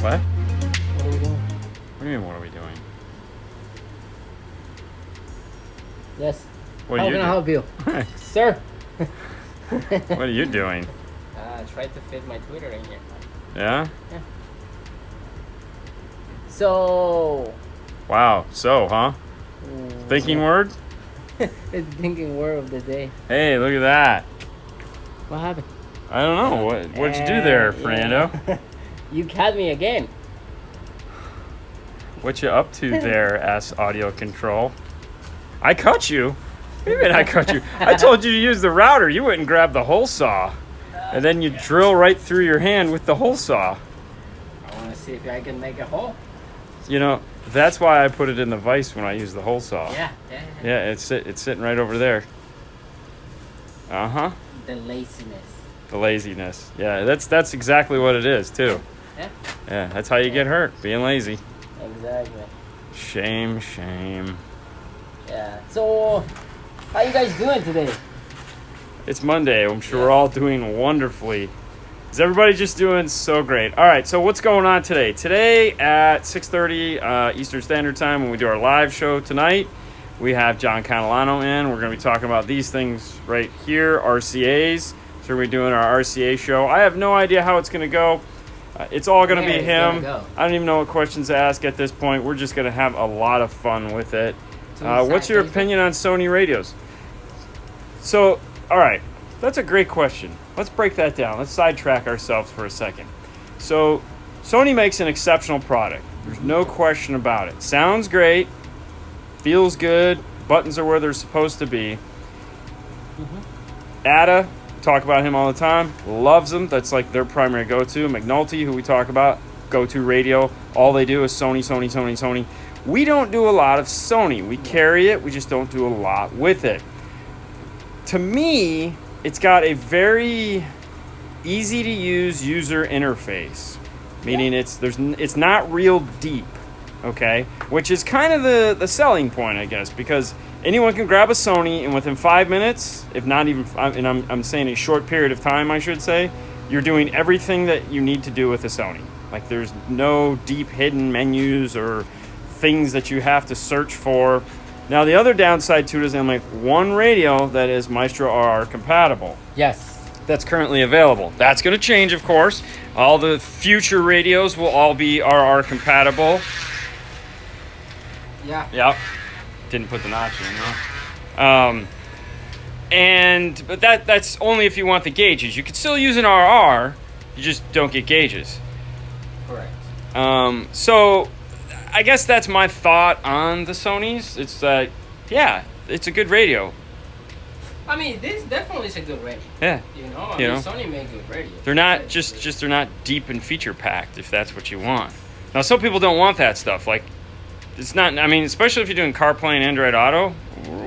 What? What are we doing? What do you mean, what are we doing? Yes. What How are you can I help you? Sir? What are you doing? Try to fit my Twitter in here. Yeah? Yeah. So... Wow. So, huh? Thinking word? It's thinking word of the day. Hey, look at that. What happened? I don't know. What'd you do there, Fernando? Yeah. You caught me again. What you up to there, audio control? I cut you? What do you mean I cut you? I told you to use the router. You went and grabbed the hole saw. And then you drill right through your hand with the hole saw. I want to see if I can make a hole. You know, that's why I put it in the vise when I use the hole saw. Yeah. Yeah, it's sitting right over there. Uh-huh. The laziness. The laziness. Yeah, that's exactly what it is, too. Yeah. Yeah, that's how you get hurt, being lazy. Exactly. Shame. Yeah. So, how you guys doing today? It's Monday. I'm sure we're all doing wonderfully. Is everybody just doing so great? All right, so what's going on today? Today at 6:30 Eastern Standard Time, when we do our live show tonight, we have John Catalano in. We're going to be talking about these things right here, RCAs. So we're doing our RCA show. I have no idea how it's going to go. It's all going to be him. I don't even know what questions to ask at this point. We're just going to have a lot of fun with it. What's your opinion on Sony radios? So, all right, that's a great question. Let's break that down. Let's sidetrack ourselves for a second. So, Sony makes an exceptional product. There's no question about it. Sounds great, feels good, buttons are where they're supposed to be. Ada, talk about him all the time, loves them. That's like their primary go-to. McNulty, who we talk about, go-to radio. All they do is Sony. We don't do a lot of Sony. We carry it. We just don't do a lot with it. To me, it's got a very easy-to-use user interface, meaning it's not real deep, okay? Which is kind of the selling point, I guess, because anyone can grab a Sony, and within 5 minutes, if not even, and I'm saying a short period of time, I should say, you're doing everything that you need to do with a Sony. Like, there's no deep hidden menus or things that you have to search for. Now, the other downside to it is I'm like one radio that is Maestro RR compatible. Yes. That's currently available. That's going to change, of course. All the future radios will all be RR compatible. Yeah. Yep. Didn't put the notch in, though. But that's only if you want the gauges. You could still use an RR, you just don't get gauges. Correct. So I guess that's my thought on the Sonys. It's that, it's a good radio. I mean, this definitely is a good radio. Yeah. You know, Sony made good radio. They're not they're not deep and feature packed, if that's what you want. Now, some people don't want that stuff. Like, it's not. I mean, especially if you're doing CarPlay and Android Auto,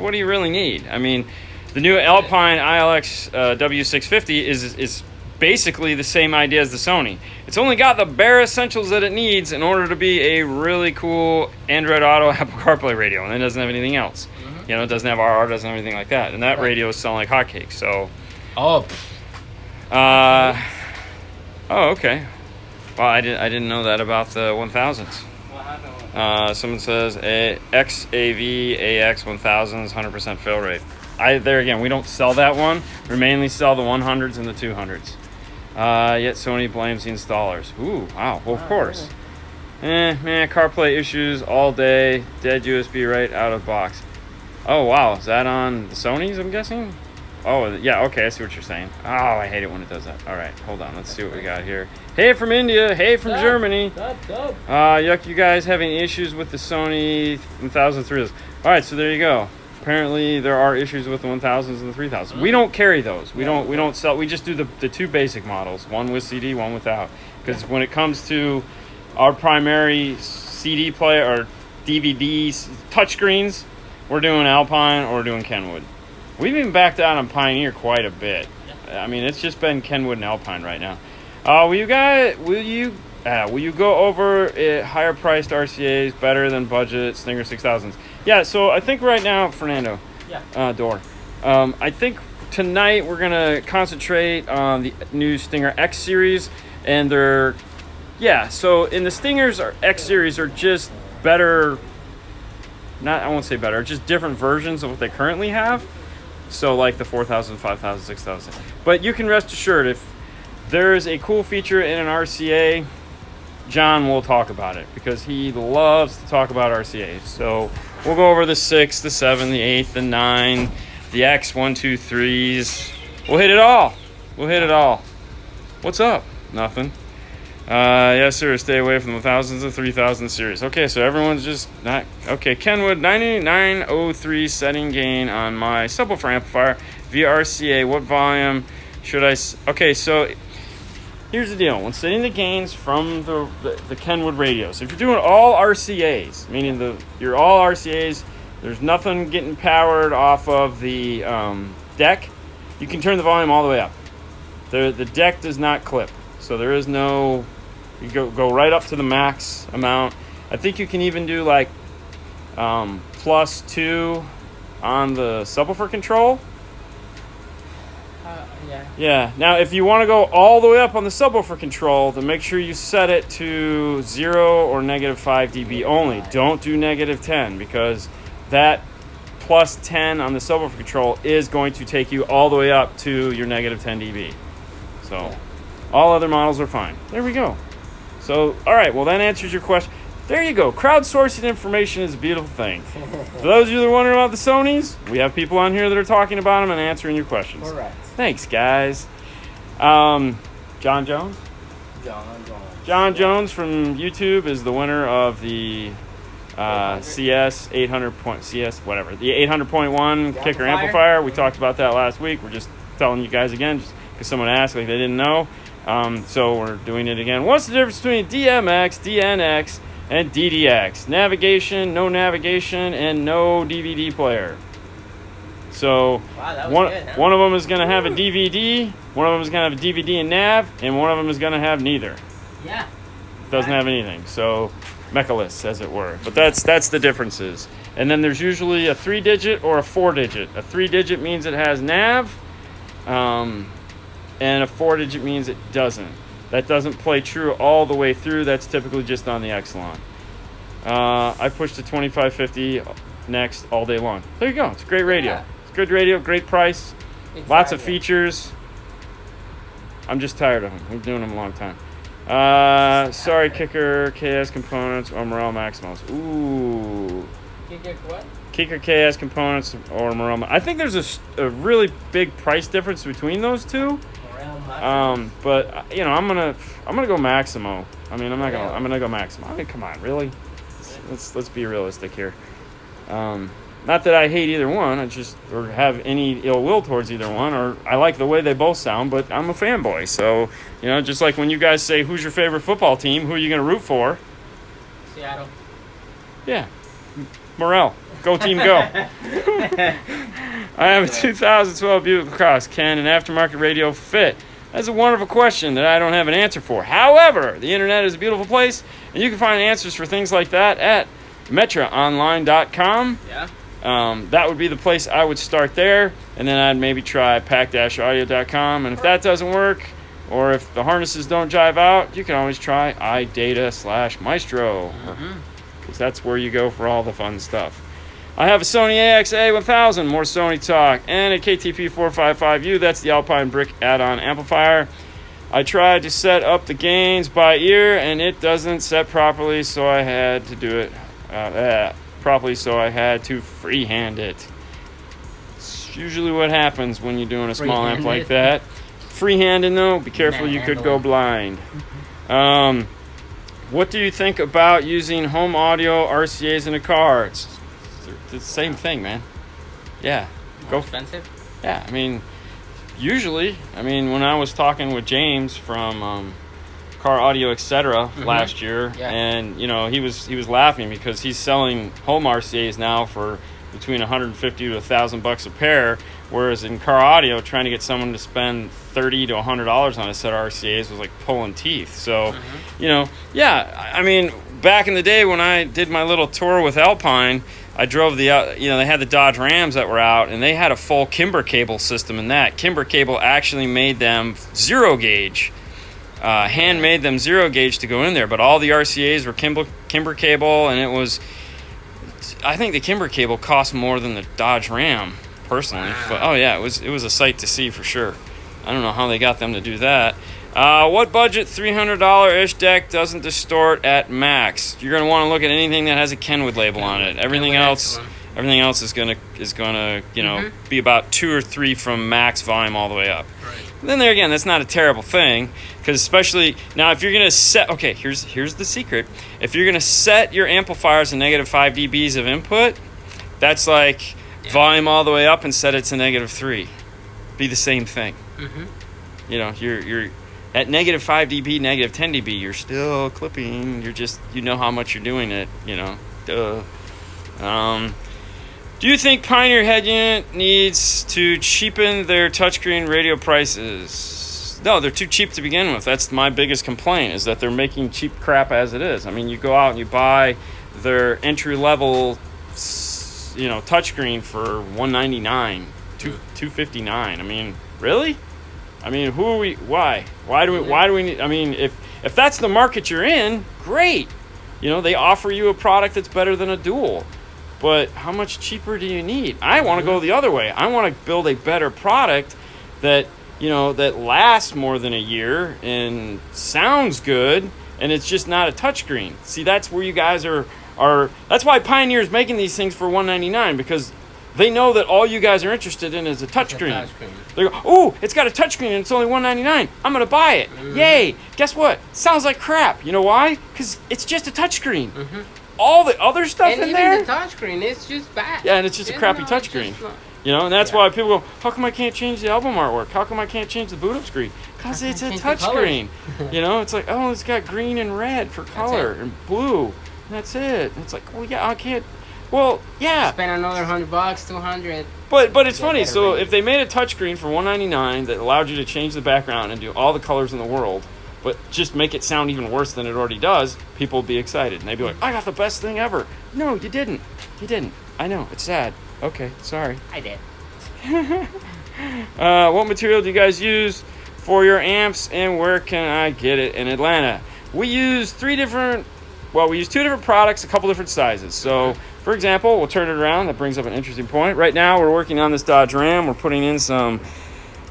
what do you really need? I mean, the new Alpine ILX W650 is basically the same idea as the Sony. It's only got the bare essentials that it needs in order to be a really cool Android Auto Apple CarPlay radio, and it doesn't have anything else. You know, it doesn't have RR, doesn't have anything like that. And that radio is selling like hotcakes, so... okay. Well, I didn't know that about the 1000s. What happened? Someone says XAV AX 1000s, 100% fill rate. There again, we don't sell that one. We mainly sell the 100s and the 200s. Yet Sony blames the installers. Ooh, wow. Well, of course. Really? CarPlay issues all day. Dead USB right out of box. Oh, wow. Is that on the Sonys, I'm guessing? Oh, yeah. Okay, I see what you're saying. Oh, I hate it when it does that. All right, hold on. Let's see what we got here. Hey from India. Hey from Germany. Yuck, you guys having issues with the Sony 1003s. All right, so there you go. Apparently, there are issues with the 1000s and the 3000s. We don't carry those. We don't sell. We just do the two basic models, one with CD, one without. Because when it comes to our primary CD player or DVDs, touchscreens, we're doing Alpine or we're doing Kenwood. We've even backed out on Pioneer quite a bit. I mean, it's just been Kenwood and Alpine right now. Will you go over higher priced RCAs better than budget Stinger 6000s? Yeah, so I think right now, Fernando, I think tonight we're going to concentrate on the new Stinger X series and their Yeah, so in the Stingers, or X Series are just better, I won't say better, just different versions of what they currently have. So like the 4000, 5000, 6000. But you can rest assured, if there's a cool feature in an RCA, John will talk about it because he loves to talk about RCAs. So we'll go over the 6, the 7, the 8, the 9, the X, 1, 2, 3s. We'll hit it all. We'll hit it all. What's up? Nothing. Yes, sir. Stay away from the 1000s and 3000 series. Okay, so everyone's just not... Okay, Kenwood, 9903 setting gain on my subwoofer amplifier via RCA. What volume should I... Okay, so here's the deal. When setting the gains from the Kenwood radios, if you're doing all RCAs, meaning you're all RCAs, there's nothing getting powered off of the deck, you can turn the volume all the way up. The deck does not clip, so there is no... You go right up to the max amount. I think you can even do like +2 on the subwoofer control. Yeah. Yeah. Now, if you want to go all the way up on the subwoofer control, then make sure you set it to 0 or -5 dB only. Don't do -10 because that +10 on the subwoofer control is going to take you all the way up to your -10 dB. So all other models are fine. There we go. So, all right, well, that answers your question. There you go. Crowdsourcing information is a beautiful thing. For those of you that are wondering about the Sonys, we have people on here that are talking about them and answering your questions. Correct. Thanks, guys. John Jones? John Jones from YouTube is the winner of the CS 800.1 kicker amplifier. We talked about that last week. We're just telling you guys again just because someone asked like they didn't know. So we're doing it again. What's the difference between DMX, DNX, and DDX? Navigation, no navigation, and no DVD player. So one of them is going to have a DVD, one of them is going to have a DVD and nav, and one of them is going to have neither. Yeah. Doesn't have anything. So mechaless, as it were. But that's the differences. And then there's usually a 3-digit or a 4-digit. A 3-digit means it has nav. And a 4-digit means it doesn't. That doesn't play true all the way through. That's typically just on the Exelon. I pushed to 2550 next all day long. There you go. It's a great radio. Yeah. It's a good radio, great price, Exactly. lots of features. I'm just tired of them. We've been doing them a long time. Sorry, Kicker, KS Components, or Morel Maximals. Ooh. Kicker what? Kicker KS Components or Morel. I think there's a really big price difference between those two. But you know, I'm gonna go Maximo. I mean, I'm gonna go Maximo. I mean, come on, really? Let's be realistic here. Not that I hate either one. I just or have any ill will towards either one, or I like the way they both sound. But I'm a fanboy, so you know, just like when you guys say, "Who's your favorite football team? Who are you gonna root for?" Seattle. Yeah, Morel. Go team, go. I have a 2012 Buick LaCrosse. Can an aftermarket radio fit? That's a wonderful question that I don't have an answer for. However, the internet is a beautiful place, and you can find answers for things like that at metraonline.com. Yeah. That would be the place I would start there, and then I'd maybe try pack-audio.com. And if that doesn't work, or if the harnesses don't jive out, you can always try iData/Maestro, because that's where you go for all the fun stuff. I have a Sony AX-A1000, more Sony talk, and a KTP455U, that's the Alpine Brick add-on amplifier. I tried to set up the gains by ear, and it doesn't set properly, so I had to do it properly, so I had to freehand it. It's usually what happens when you're doing a small amp like that. Freehanding, though, be careful, you could go blind. What do you think about using home audio RCAs in a car? It's the same thing, man. Yeah. More expensive? Yeah, I mean, usually, when I was talking with James from Car Audio Etc. last year, and you know, he was laughing because he's selling home RCAs now for between $150 to $1,000 a pair, whereas in Car Audio, trying to get someone to spend $30 to $100 on a set of RCAs was like pulling teeth. So, you know, yeah, I mean, back in the day when I did my little tour with Alpine, I drove they had the Dodge Rams that were out, and they had a full Kimber cable system in that. Kimber cable actually made them 0 gauge. handmade them 0 gauge to go in there, but all the RCAs were Kimber cable, and it was, I think the Kimber cable cost more than the Dodge Ram, personally. Wow. But oh yeah, it was a sight to see for sure. I don't know how they got them to do that. What budget $300-ish deck doesn't distort at max? You're gonna want to look at anything that has a Kenwood label on it. Everything else is gonna you know, be about 2 or 3 from max volume all the way up. Right. Then there again, that's not a terrible thing, because especially now, if you're gonna set, okay, here's the secret. If you're gonna set your amplifiers to -5 dBs of input, that's like volume all the way up and set it to -3. Be the same thing. You know, you're at -5 dB, -10 dB. You're still clipping. You're just, you know how much you're doing it. You know, duh. Do you think Pioneer Head Unit needs to cheapen their touchscreen radio prices? No, they're too cheap to begin with. That's my biggest complaint, is that they're making cheap crap as it is. I mean, you go out and you buy their entry-level, you know, touchscreen for $199, $259. I mean, really? I mean, who are we? Why do we need? I mean, if that's the market you're in, great. You know, they offer you a product that's better than a dual. But how much cheaper do you need? I want to go the other way. I want to build a better product that, you know, that lasts more than a year and sounds good, and it's just not a touchscreen. See, that's where you guys are. That's why Pioneer's making these things for $199, because they know that all you guys are interested in is a touchscreen. They go, oh, it's got a touchscreen and it's only $199. I'm gonna buy it. Yay! Guess what? Sounds like crap. You know why? Because it's just a touchscreen. All the other stuff and in even there, the touchscreen, it's just bad. yeah, and it's just a crappy touchscreen. You know, and that's why people go, how come I can't change the album artwork? How come I can't change the boot up screen? Because it's a touchscreen. You know, it's like, oh, it's got green and red for color and blue. And that's it. And it's like, well, yeah, I can't. Well, yeah. Spend another $100, $200. But it's funny. So if they made a touchscreen for $199 that allowed you to change the background and do all the colors in the world, but just make it sound even worse than it already does, people would be excited. And they'd be like, I got the best thing ever. No, you didn't. You didn't. I know. It's sad. Okay, sorry. I did. What material do you guys use for your amps, and where can I get it in Atlanta? We use 2 different products, a couple different sizes. So, for example, we'll turn it around. That brings up an interesting point. Right now, we're working on this Dodge Ram. We're putting in some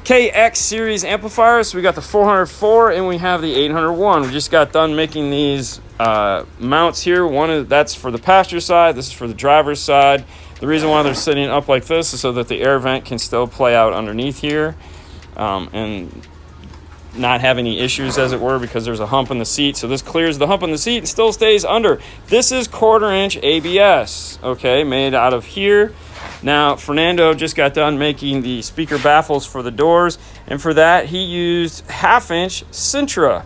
KX series amplifiers. So we got the 404 and we have the 801. We just got done making these mounts here. That's for the passenger side. This is for the driver's side. The reason why they're sitting up like this is so that the air vent can still play out underneath here and not have any issues, as it were, because there's a hump in the seat. So this clears the hump in the seat and still stays under. This is 1/4-inch ABS, okay, made out of here. Now, Fernando just got done making the speaker baffles for the doors, and for that, he used 1/2-inch Sintra.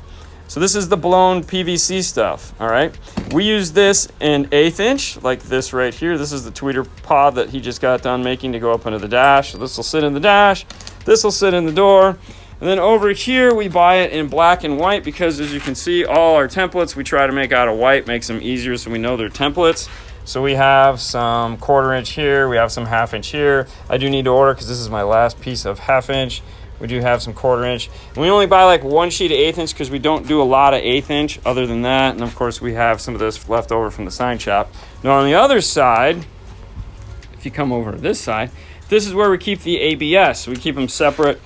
So this is the blown PVC stuff, all right? We use this in 1/8 inch, like this right here. This is the tweeter pod that he just got done making to go up into the dash. So this will sit in the dash. This will sit in the door. And then over here, we buy it in black and white because, as you can see, all our templates, we try to make out of white, makes them easier so we know they're templates. So we have some 1/4-inch here. We have some 1/2-inch here. I do need to order because this is my last piece of 1/2-inch. We do have some 1/4-inch. And we only buy like 1 sheet of 1/8 inch because we don't do a lot of 1/8 inch other than that. And of course, we have some of this left over from the sign shop. Now on the other side, if you come over to this side, this is where we keep the ABS. We keep them separate.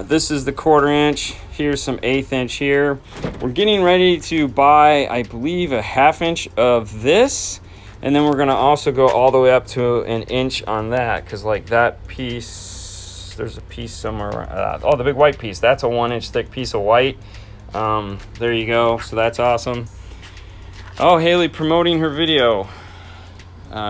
This is the 1/4-inch. Here's some 1/8 inch here. We're getting ready to buy, I believe, a 1/2-inch of this. And then we're going to also go all the way up to 1 inch on that, because like that piece, there's a piece somewhere. Oh, the big white piece. That's a 1-inch thick piece of white. There you go. So that's awesome. Oh, Haley promoting her video.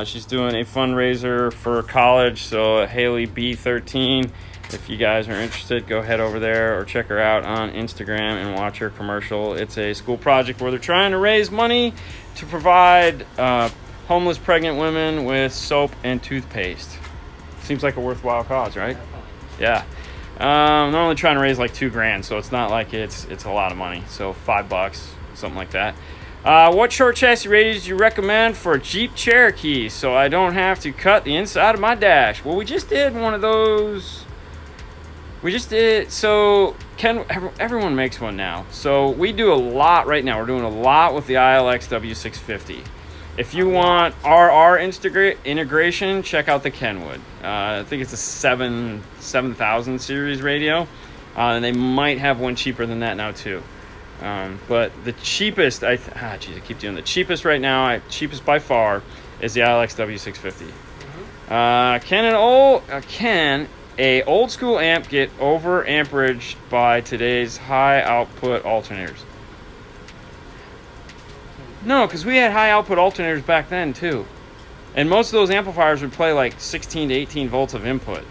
She's doing a fundraiser for college. So Haley B13. If you guys are interested, go head over there or check her out on Instagram and watch her commercial. It's a school project where they're trying to raise money to provide homeless pregnant women with soap and toothpaste. Seems like a worthwhile cause, right? Yeah. They're only trying to raise like $2,000, so it's not like it's a lot of money. So $5, something like that. What short chassis radius do you recommend for a Jeep Cherokee so I don't have to cut the inside of my dash? Well, we just did one of those. We just did. So everyone makes one now. So we do a lot right now. We're doing a lot with the ILX W650. If you want RR integration, check out the Kenwood. I think it's a 7000 series radio. And they might have one cheaper than that now too. But the cheapest, I keep doing the cheapest right now, cheapest by far, is the ILX W650. Can a old school amp get over amperaged by today's high output alternators? No, because we had high output alternators back then too. And most of those amplifiers would play like 16 to 18 volts of input.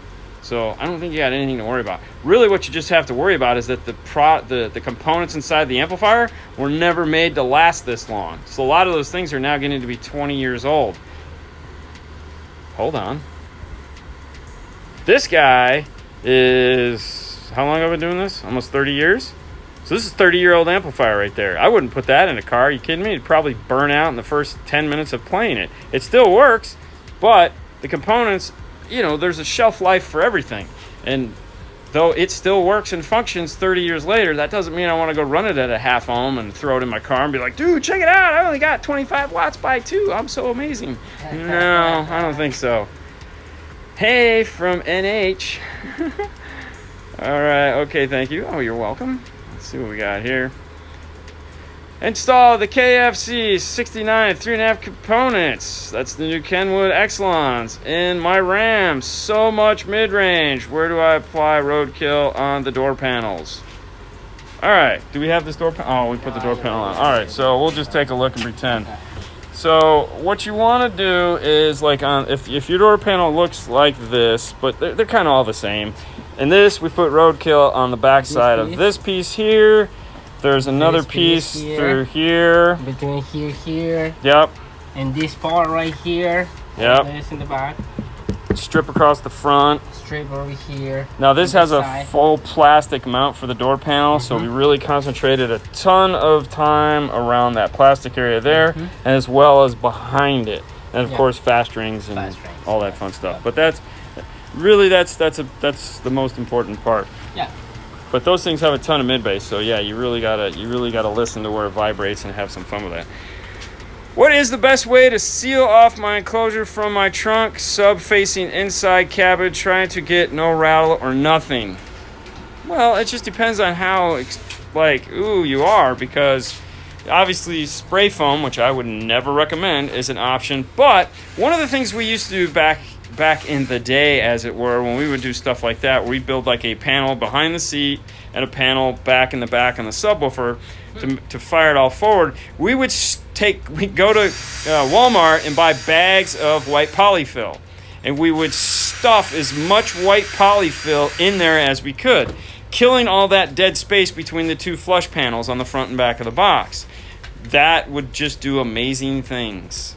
So I don't think you got anything to worry about. Really what you just have to worry about is that the components inside the amplifier were never made to last this long. So a lot of those things are now getting to be 20 years old. Hold on. This guy is, how long have I been doing this? Almost 30 years? So this is a 30-year-old amplifier right there. I wouldn't put that in a car. Are you kidding me? It'd probably burn out in the first 10 minutes of playing it. It still works, but the components, you know, there's a shelf life for everything. And though it still works and functions 30 years later, that doesn't mean I want to go run it at a half ohm and throw it in my car and be like, dude, check it out. I only got 25 watts by 2. I'm so amazing. No, I don't think so. Hey, from NH. All right, okay, thank you. Oh, you're welcome. Let's see what we got here. Install the KFC 69 3.5 components. That's the new Kenwood Exelons in my Ram. So much mid-range. Where do I apply roadkill on the door panels? All right, do we have this door panel? Oh, we put the door panel on. All right, so we'll just take a look and pretend. So what you want to do is, like, if your door panel looks like this, but they're kind of all the same. In this, we put roadkill on the back side of this piece here. There's another piece through here. Between here. Yep. And this part right here. Yep. This in the back. Strip across the front. Strip over here. Now this has a full plastic mount for the door panel, so we really concentrated a ton of time around that plastic area there, and as well as behind it, and of course fast rings and all that fun stuff. But that's really that's the most important part. Yeah. But those things have a ton of mid bass, so yeah, you really gotta listen to where it vibrates and have some fun with that. What is the best way to seal off my enclosure from my trunk, sub facing inside cabin, trying to get no rattle or nothing? Well, it just depends on how, you are, because obviously spray foam, which I would never recommend, is an option. But one of the things we used to do back in the day, as it were, when we would do stuff like that, we'd build like a panel behind the seat and a panel back in the back on the subwoofer to fire it all forward. We'd go to Walmart and buy bags of white polyfill, and we would stuff as much white polyfill in there as we could, killing all that dead space between the two flush panels on the front and back of the box. That would just do amazing things.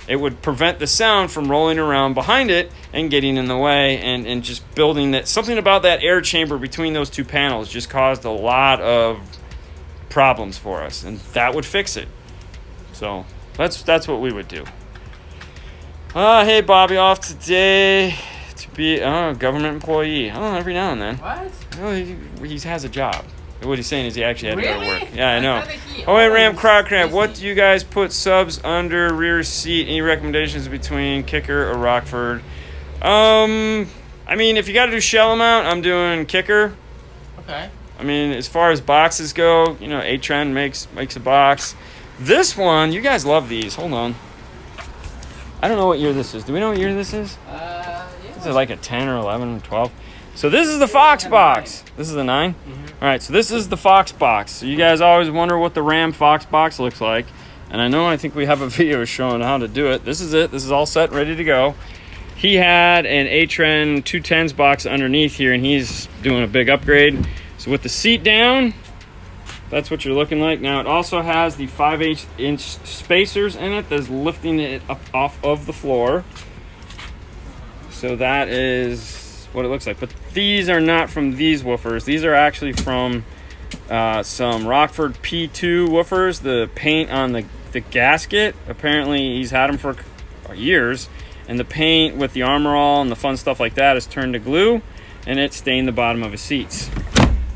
It would prevent the sound from rolling around behind it and getting in the way, and just building that. Something about that air chamber between those two panels just caused a lot of problems for us, and that would fix it. So that's what we would do. Hey, Bobby, off today to be a government employee. Oh, every now and then. What? Oh, he has a job. What he's saying is he actually had to go to work. Really? Yeah, I know. Oh, hey, Ram Crowd Cramp, what do you guys put subs under rear seat? Any recommendations between Kicker or Rockford? I mean, if you got to do shell amount, I'm doing Kicker. Okay. I mean, as far as boxes go, you know, A-Trend makes a box. This one, you guys love these. Hold on. I don't know what year this is. Do we know what year this is? Yeah. This is like a 10 or 11 or 12. So this is the Fox box. This is a 9? All right, so this is the Fox box. So you guys always wonder what the Ram Fox box looks like. And I think we have a video showing how to do it. This is it. This is all set and ready to go. He had an A-Trend 210s box underneath here, and he's doing a big upgrade. So with the seat down, that's what you're looking like. Now it also has the 5/8" spacers in it that's lifting it up off of the floor. So that is what it looks like. But these are not from these woofers. These are actually from some Rockford P2 woofers. The paint on the gasket, apparently he's had them for years, and the paint with the Armor All and the fun stuff like that is turned to glue, and it stained the bottom of his seats.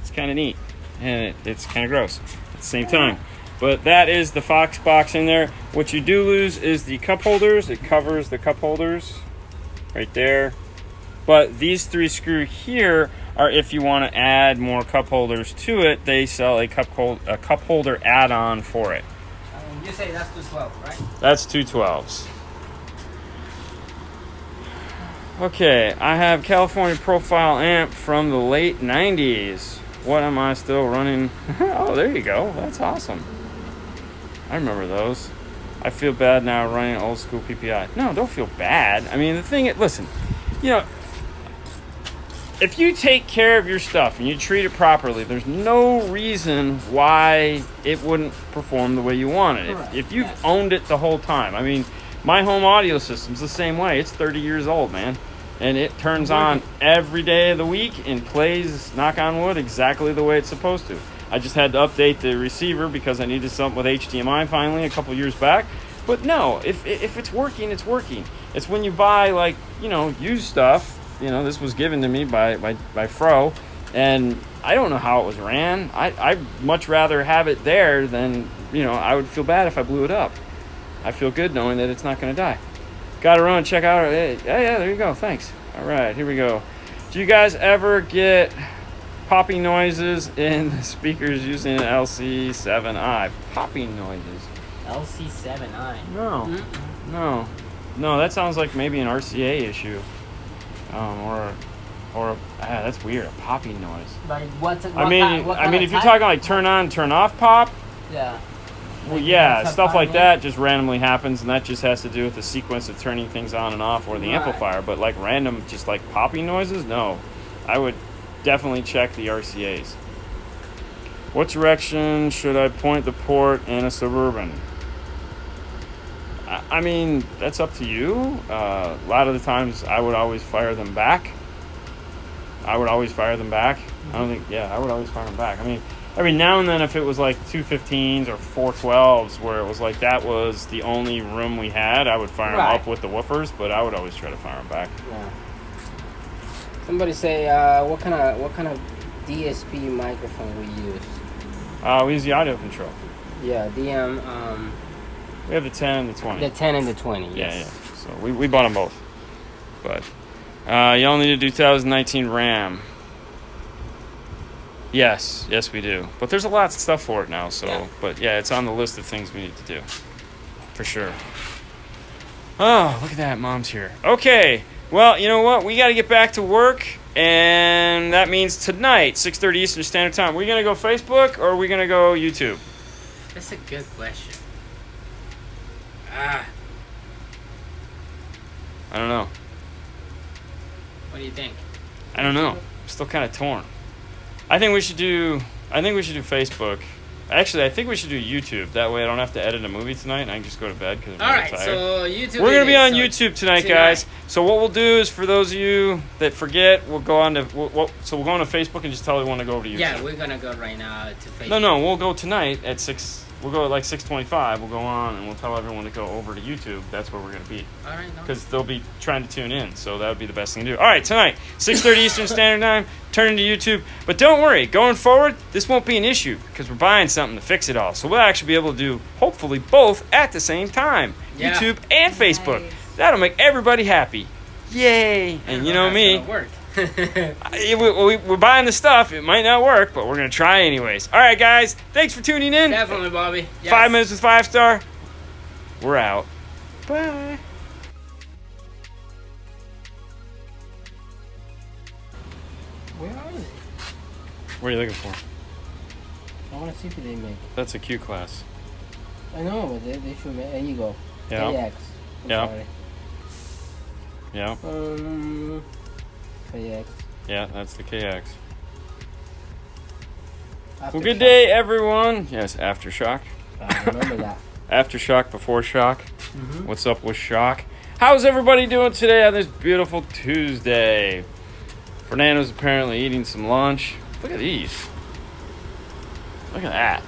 It's kind of neat, and it's kind of gross at the same time. But that is the Fox box in there. What you do lose is the cup holders. It covers the cup holders right there. But these 3 screws here are if you want to add more cup holders to it. They sell a cup holder add-on for it. You say that's 212, right? That's 212s. Okay, I have California Profile amp from the late 90s. What am I still running? Oh, there you go. That's awesome. I remember those. I feel bad now running old school PPI. No, don't feel bad. I mean, the thing is, listen, you know, if you take care of your stuff and you treat it properly, there's no reason why it wouldn't perform the way you want it. If you've owned it the whole time. I mean, my home audio system's the same way. It's 30 years old, man. And it turns on every day of the week and plays, knock on wood, exactly the way it's supposed to. I just had to update the receiver because I needed something with HDMI finally a couple years back. But no, if it's working, it's working. It's when you buy, like, you know, used stuff. You know, this was given to me by Fro, and I don't know how it was ran. I'd much rather have it there than, you know, I would feel bad if I blew it up. I feel good knowing that it's not going to die. Got to run, check out. Yeah, there you go. Thanks. All right, here we go. Do you guys ever get popping noises in the speakers using an LC7i? Popping noises. LC7i. No. Mm-mm. No. That sounds like maybe an RCA issue. That's weird. A popping noise. Like what I mean, if you're talking like turn on, turn off pop. Yeah. Well, yeah, stuff like that just randomly happens, and that just has to do with the sequence of turning things on and off or the amplifier. But like random, just like popping noises, no. I would definitely check the RCAs. What direction should I point the port in a Suburban? I mean, that's up to you. A lot of the times, I would always fire them back. I would always fire them back. I would always fire them back. I mean, every now and then, if it was like 215s or 412s, where it was like that was the only room we had, I would fire them up with the woofers, but I would always try to fire them back. Yeah. Somebody say, what kind of DSP microphone we use? We use the audio control. Yeah, DM. We have the 10 and the 20. The 10 and the 20, yes. Yeah. So we bought them both. But y'all need a 2019 Ram. Yes, we do. But there's a lot of stuff for it now, so. Yeah. But yeah, it's on the list of things we need to do. For sure. Oh, look at that. Mom's here. Okay. Well, you know what? We got to get back to work. And that means tonight, 6:30 Eastern Standard Time. Are we going to go Facebook or are we going to go YouTube? That's a good question. I don't know. What do you think? I don't know. I'm still kind of torn. I think we should do Facebook. Actually, I think we should do YouTube. That way I don't have to edit a movie tonight and I can just go to bed because I'm really tired. So YouTube. We're going to be on YouTube tonight, guys. So what we'll do is, for those of you that forget, we'll go on to we'll go on to Facebook and just tell everyone to go over to YouTube. Yeah, we're going to go right now to Facebook. No, we'll go tonight at 6. We'll go at like 6:25. We'll go on and we'll tell everyone to go over to YouTube. That's where we're going to be. All right. Because they'll be trying to tune in. So that would be the best thing to do. All right, tonight, 6:30 Eastern Standard Time, turn into YouTube. But don't worry, going forward, this won't be an issue because we're buying something to fix it all. So we'll actually be able to do, hopefully, both at the same time. Yeah. YouTube and Facebook. Nice. That'll make everybody happy. Yay. And you know me. Work. We're buying the stuff. It might not work, but we're going to try anyways. All right, guys. Thanks for tuning in. Definitely, Bobby. Yes. 5 minutes with 5-star. We're out. Bye. Where are they? What are you looking for? I want to see if they make. That's a Q class. I know, but they should make. There you go. Yeah. KX. Yeah. Yeah. KX. Yeah, that's the KX. Well, good day, everyone. Yes, Aftershock. I remember that. Aftershock before shock. Mm-hmm. What's up with shock? How's everybody doing today on this beautiful Tuesday? Fernando's apparently eating some lunch. Look at these. Look at that.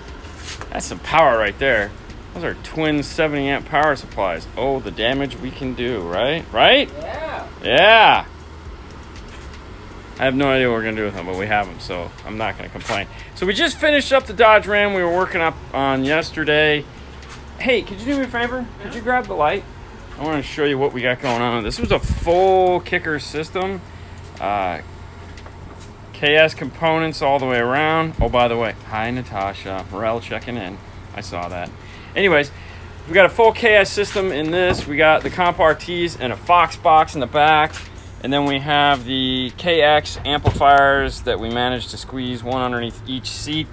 That's some power right there. Those are twin 70 amp power supplies. Oh, the damage we can do, right? Right? Yeah. Yeah. I have no idea what we're gonna do with them, but we have them, so I'm not gonna complain. So we just finished up the Dodge Ram we were working up on yesterday. Hey, could you do me a favor? Could you grab the light? I want to show you what we got going on. This was a full kicker system. KS components all the way around. Oh, by the way, hi Natasha. Morel checking in. I saw that. Anyways, we got a full KS system in this. We got the comp RTs and a Fox box in the back. And then we have the KX amplifiers that we managed to squeeze one underneath each seat.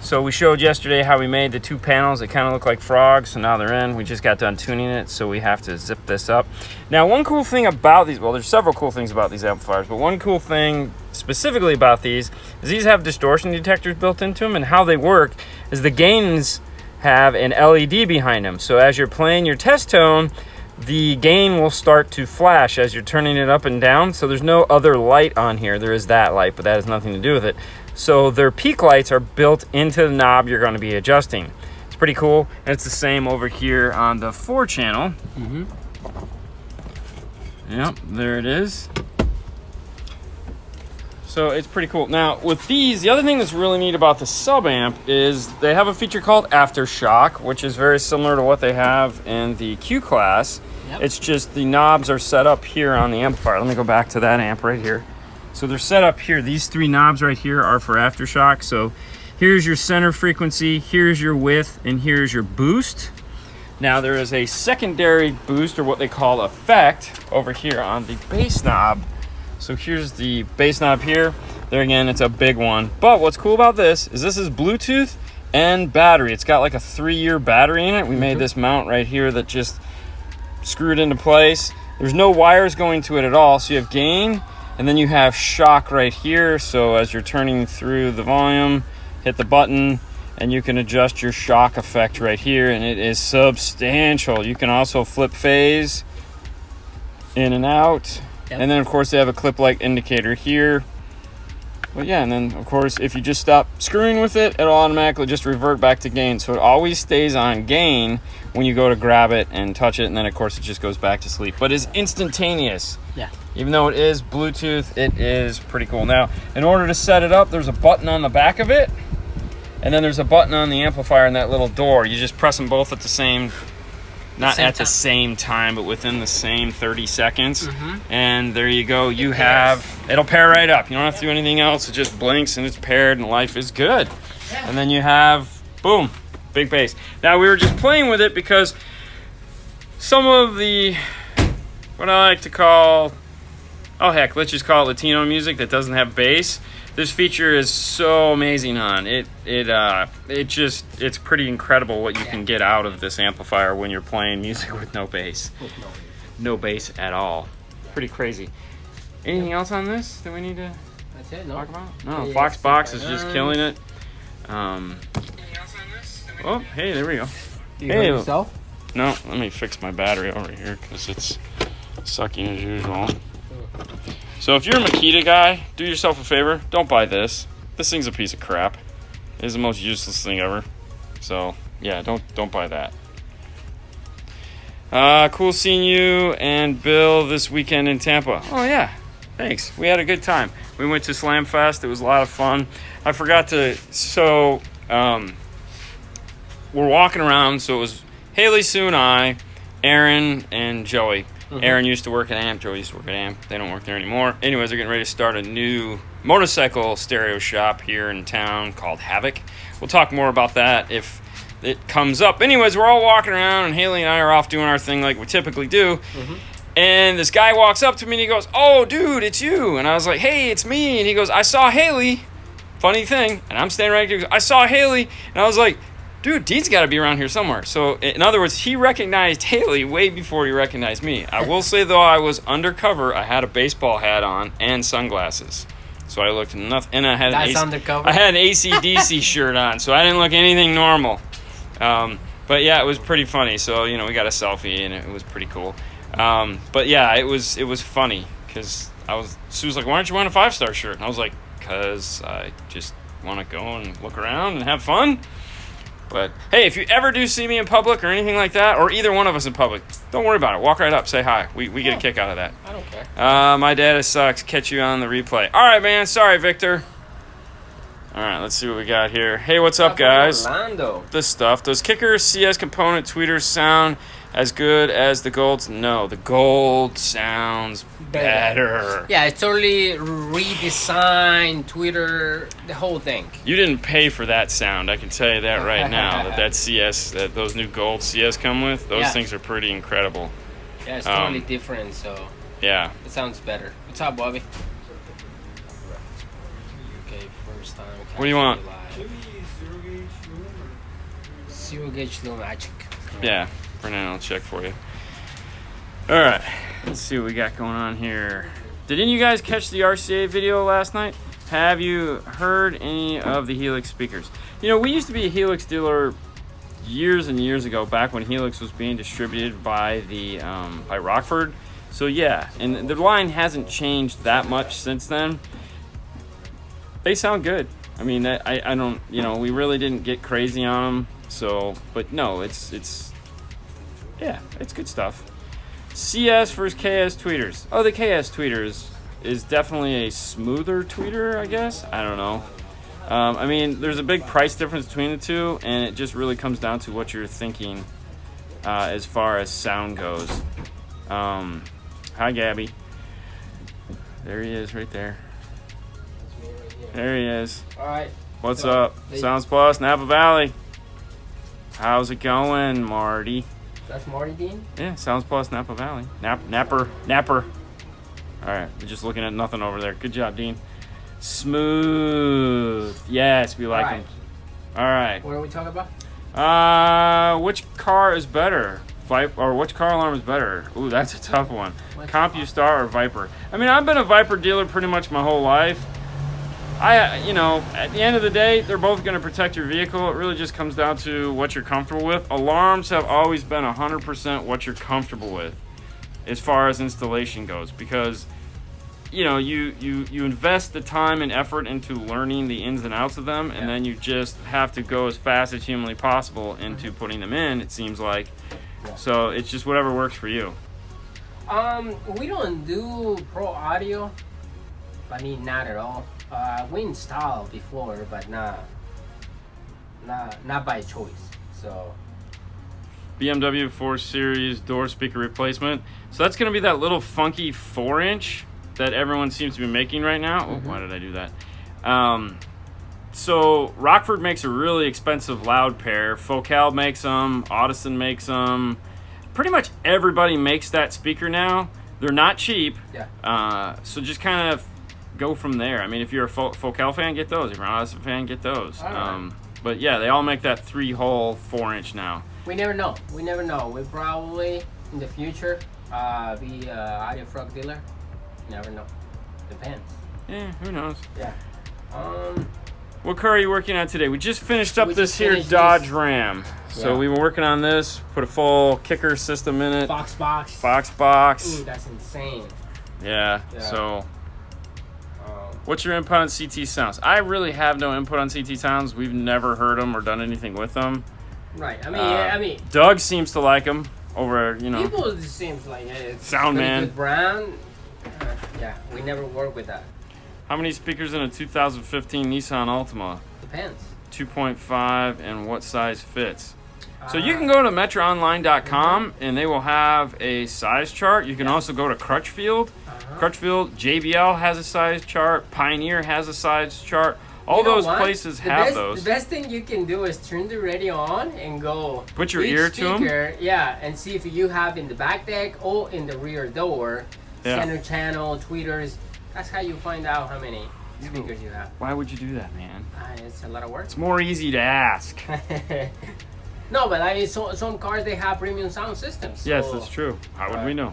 So we showed yesterday how we made the two panels that kind of look like frogs. So now they're in. We just got done tuning it, so we have to zip this up. Now, one cool thing about these, well, there's several cool things about these amplifiers, but one cool thing specifically about these is these have distortion detectors built into them, and how they work is the gains have an LED behind them. So as you're playing your test tone, the gain will start to flash as you're turning it up and down. So there's no other light on here. There is that light, but that has nothing to do with it. So their peak lights are built into the knob you're going to be adjusting. It's pretty cool. And it's the same over here on the 4-channel. Yep, there it is. So it's pretty cool. Now with these, the other thing that's really neat about the sub amp is they have a feature called aftershock, which is very similar to what they have in the Q class. Yep. It's just the knobs are set up here on the amplifier. Let me go back to that amp right here. So they're set up here. These three knobs right here are for aftershock. So here's your center frequency, here's your width, and here's your boost. Now there is a secondary boost, or what they call effect, over here on the bass knob. So here's the bass knob here. There again, it's a big one. But what's cool about this is Bluetooth and battery. It's got like a 3-year battery in it. We made this mount right here that just screwed into place. There's no wires going to it at all. So you have gain, and then you have shock right here. So as you're turning through the volume, hit the button, and you can adjust your shock effect right here, and it is substantial. You can also flip phase in and out. Yep. And then of course they have a clip-like indicator here. But yeah, and then of course if you just stop screwing with it, it'll automatically just revert back to gain. So it always stays on gain when you go to grab it and touch it, and then of course it just goes back to sleep. But it's instantaneous. Yeah. Even though it is Bluetooth, it is pretty cool. Now, in order to set it up, there's a button on the back of it, and then there's a button on the amplifier in that little door. You just press them both at the same, not at the same time, but within the same 30 seconds. And there you go. You have, it'll pair right up. You don't have to do anything else. It just blinks and it's paired and life is good. And then you have, boom, big bass. Now we were just playing with it because some of the, what I like to call, oh heck, let's just call it Latino music that doesn't have bass. This feature is so amazing on it. It's pretty incredible what you can get out of this amplifier when you're playing music with no bass. No bass at all. Pretty crazy. Anything else on this that we need to talk about? No, Fox Box is just killing it. Oh, hey, there we go. You heard yourself? No, let me fix my battery over here because it's sucking as usual. So if you're a Makita guy, do yourself a favor. Don't buy this. This thing's a piece of crap. It is the most useless thing ever. So yeah, don't buy that. Cool seeing you and Bill this weekend in Tampa. Oh yeah, thanks. We had a good time. We went to Slam Fest. It was a lot of fun. I forgot to. So we're walking around. So it was Haley, Sue, and I, Aaron, and Joey. Aaron used to work at AMP. Joey used to work at AMP. They don't work there anymore. Anyways, they're getting ready to start a new motorcycle stereo shop here in town called Havoc. We'll talk more about that if it comes up. Anyways, we're all walking around, and Haley and I are off doing our thing like we typically do. And this guy walks up to me, and he goes, "Oh, dude, it's you." And I was like, "Hey, it's me." And he goes, "I saw Haley." Funny thing. And I'm standing right here. He goes, "I saw Haley." And I was like, dude, Dean's got to be around here somewhere. So, in other words, he recognized Haley way before he recognized me. I will say, though, I was undercover. I had a baseball hat on and sunglasses. So I looked nothing. And I had an AC/DC shirt on, so I didn't look anything normal. But, yeah, it was pretty funny. So, you know, we got a selfie, and it was pretty cool. But, yeah, it was funny because Sue was like, "Why don't you want a 5-star shirt?" And I was like, "Because I just want to go and look around and have fun." But hey, if you ever do see me in public or anything like that, or either one of us in public, don't worry about it. Walk right up, say hi. We get a kick out of that. I don't care. My data sucks. Catch you on the replay. All right, man. Sorry, Victor. All right, let's see what we got here. Hey, what's up, guys? Fernando. This stuff. Does Kicker CS component tweeters sound as good as the Golds? No, the Gold sounds better. Yeah, it's totally redesigned Twitter, the whole thing. You didn't pay for that sound. I can tell you that right now. that CS, that those new Gold CS come with, those things are pretty incredible. Yeah, it's totally different. So yeah, it sounds better. What's up, Bobby? What do you want? Zero gauge low magic. Yeah, Fernando, I'll check for you. All right, let's see what we got going on here. Did any of you guys catch the RCA video last night? Have you heard any of the Helix speakers? You know, we used to be a Helix dealer years and years ago, back when Helix was being distributed by the by Rockford. So yeah, and the line hasn't changed that much since then. They sound good. I mean, I don't, you know, we really didn't get crazy on them. So, but no, it's good stuff. CS versus KS tweeters. Oh, the KS tweeters is definitely a smoother tweeter, I guess. I don't know. I mean, there's a big price difference between the two, and it just really comes down to what you're thinking as far as sound goes. Hi, Gabby. There he is, right there. There he is. All right. What's up? Sounds Plus, Napa Valley. How's it going, Marty? That's Marty Dean? Yeah, Sounds Plus, Napa Valley. Napper. All right, we're just looking at nothing over there. Good job, Dean. Smooth. Yes, we like them. All right. What are we talking about? Which car is better? Or which car alarm is better? Ooh, that's a tough one. CompuStar or Viper? I mean, I've been a Viper dealer pretty much my whole life. You know, at the end of the day, they're both going to protect your vehicle. It really just comes down to what you're comfortable with. Alarms have always been 100% what you're comfortable with as far as installation goes, because, you know, you invest the time and effort into learning the ins and outs of them, and then you just have to go as fast as humanly possible into putting them in, it seems like. So it's just whatever works for you. We don't do pro audio. I mean, not at all. We installed before, but not by choice. So BMW 4 Series door speaker replacement. So that's going to be that little funky 4-inch that everyone seems to be making right now. Oh, why did I do that? So Rockford makes a really expensive loud pair. Focal makes them. Audison makes them. Pretty much everybody makes that speaker now. They're not cheap. Yeah. So just kind of go from there. I mean, if you're a Focal fan, get those. If you're an Audison fan, get those. But yeah, they all make that 3-hole 4-inch now. We never know. We probably in the future be audio truck dealer. Never know. Depends. Yeah, who knows? Yeah. What car are you working on today? We just finished up this here Dodge Ram. So we were working on this, put a full kicker system in it. Fox box. Ooh, that's insane. Yeah. So what's your input on CT sounds? I really have no input on CT sounds. We've never heard them or done anything with them. Right. I mean, Doug seems to like them over, you know. People seems like it's Sound Man. Good brand. Yeah, we never work with that. How many speakers in a 2015 Nissan Altima? Depends. 2.5 and what size fits? So you can go to metroonline.com and they will have a size chart. You can also go to Crutchfield. Crutchfield, JBL has a size chart. Pioneer has a size chart. All those places have those. The best thing you can do is turn the radio on and go. Put your ear to them. Yeah, and see if you have in the back deck or in the rear door, center channel, tweeters. That's how you find out how many speakers you have. Why would you do that, man? It's a lot of work. It's more easy to ask. No, but I mean, some cars, they have premium sound systems. So. Yes, that's true. How would we know?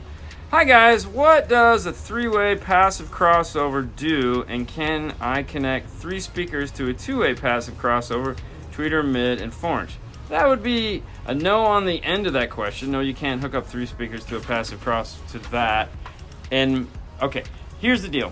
Hi, guys. What does a 3-way passive crossover do, and can I connect 3 speakers to a 2-way passive crossover, tweeter, mid, and 4-inch? That would be a no on the end of that question. No, you can't hook up 3 speakers to a passive cross to that. And, okay, here's the deal.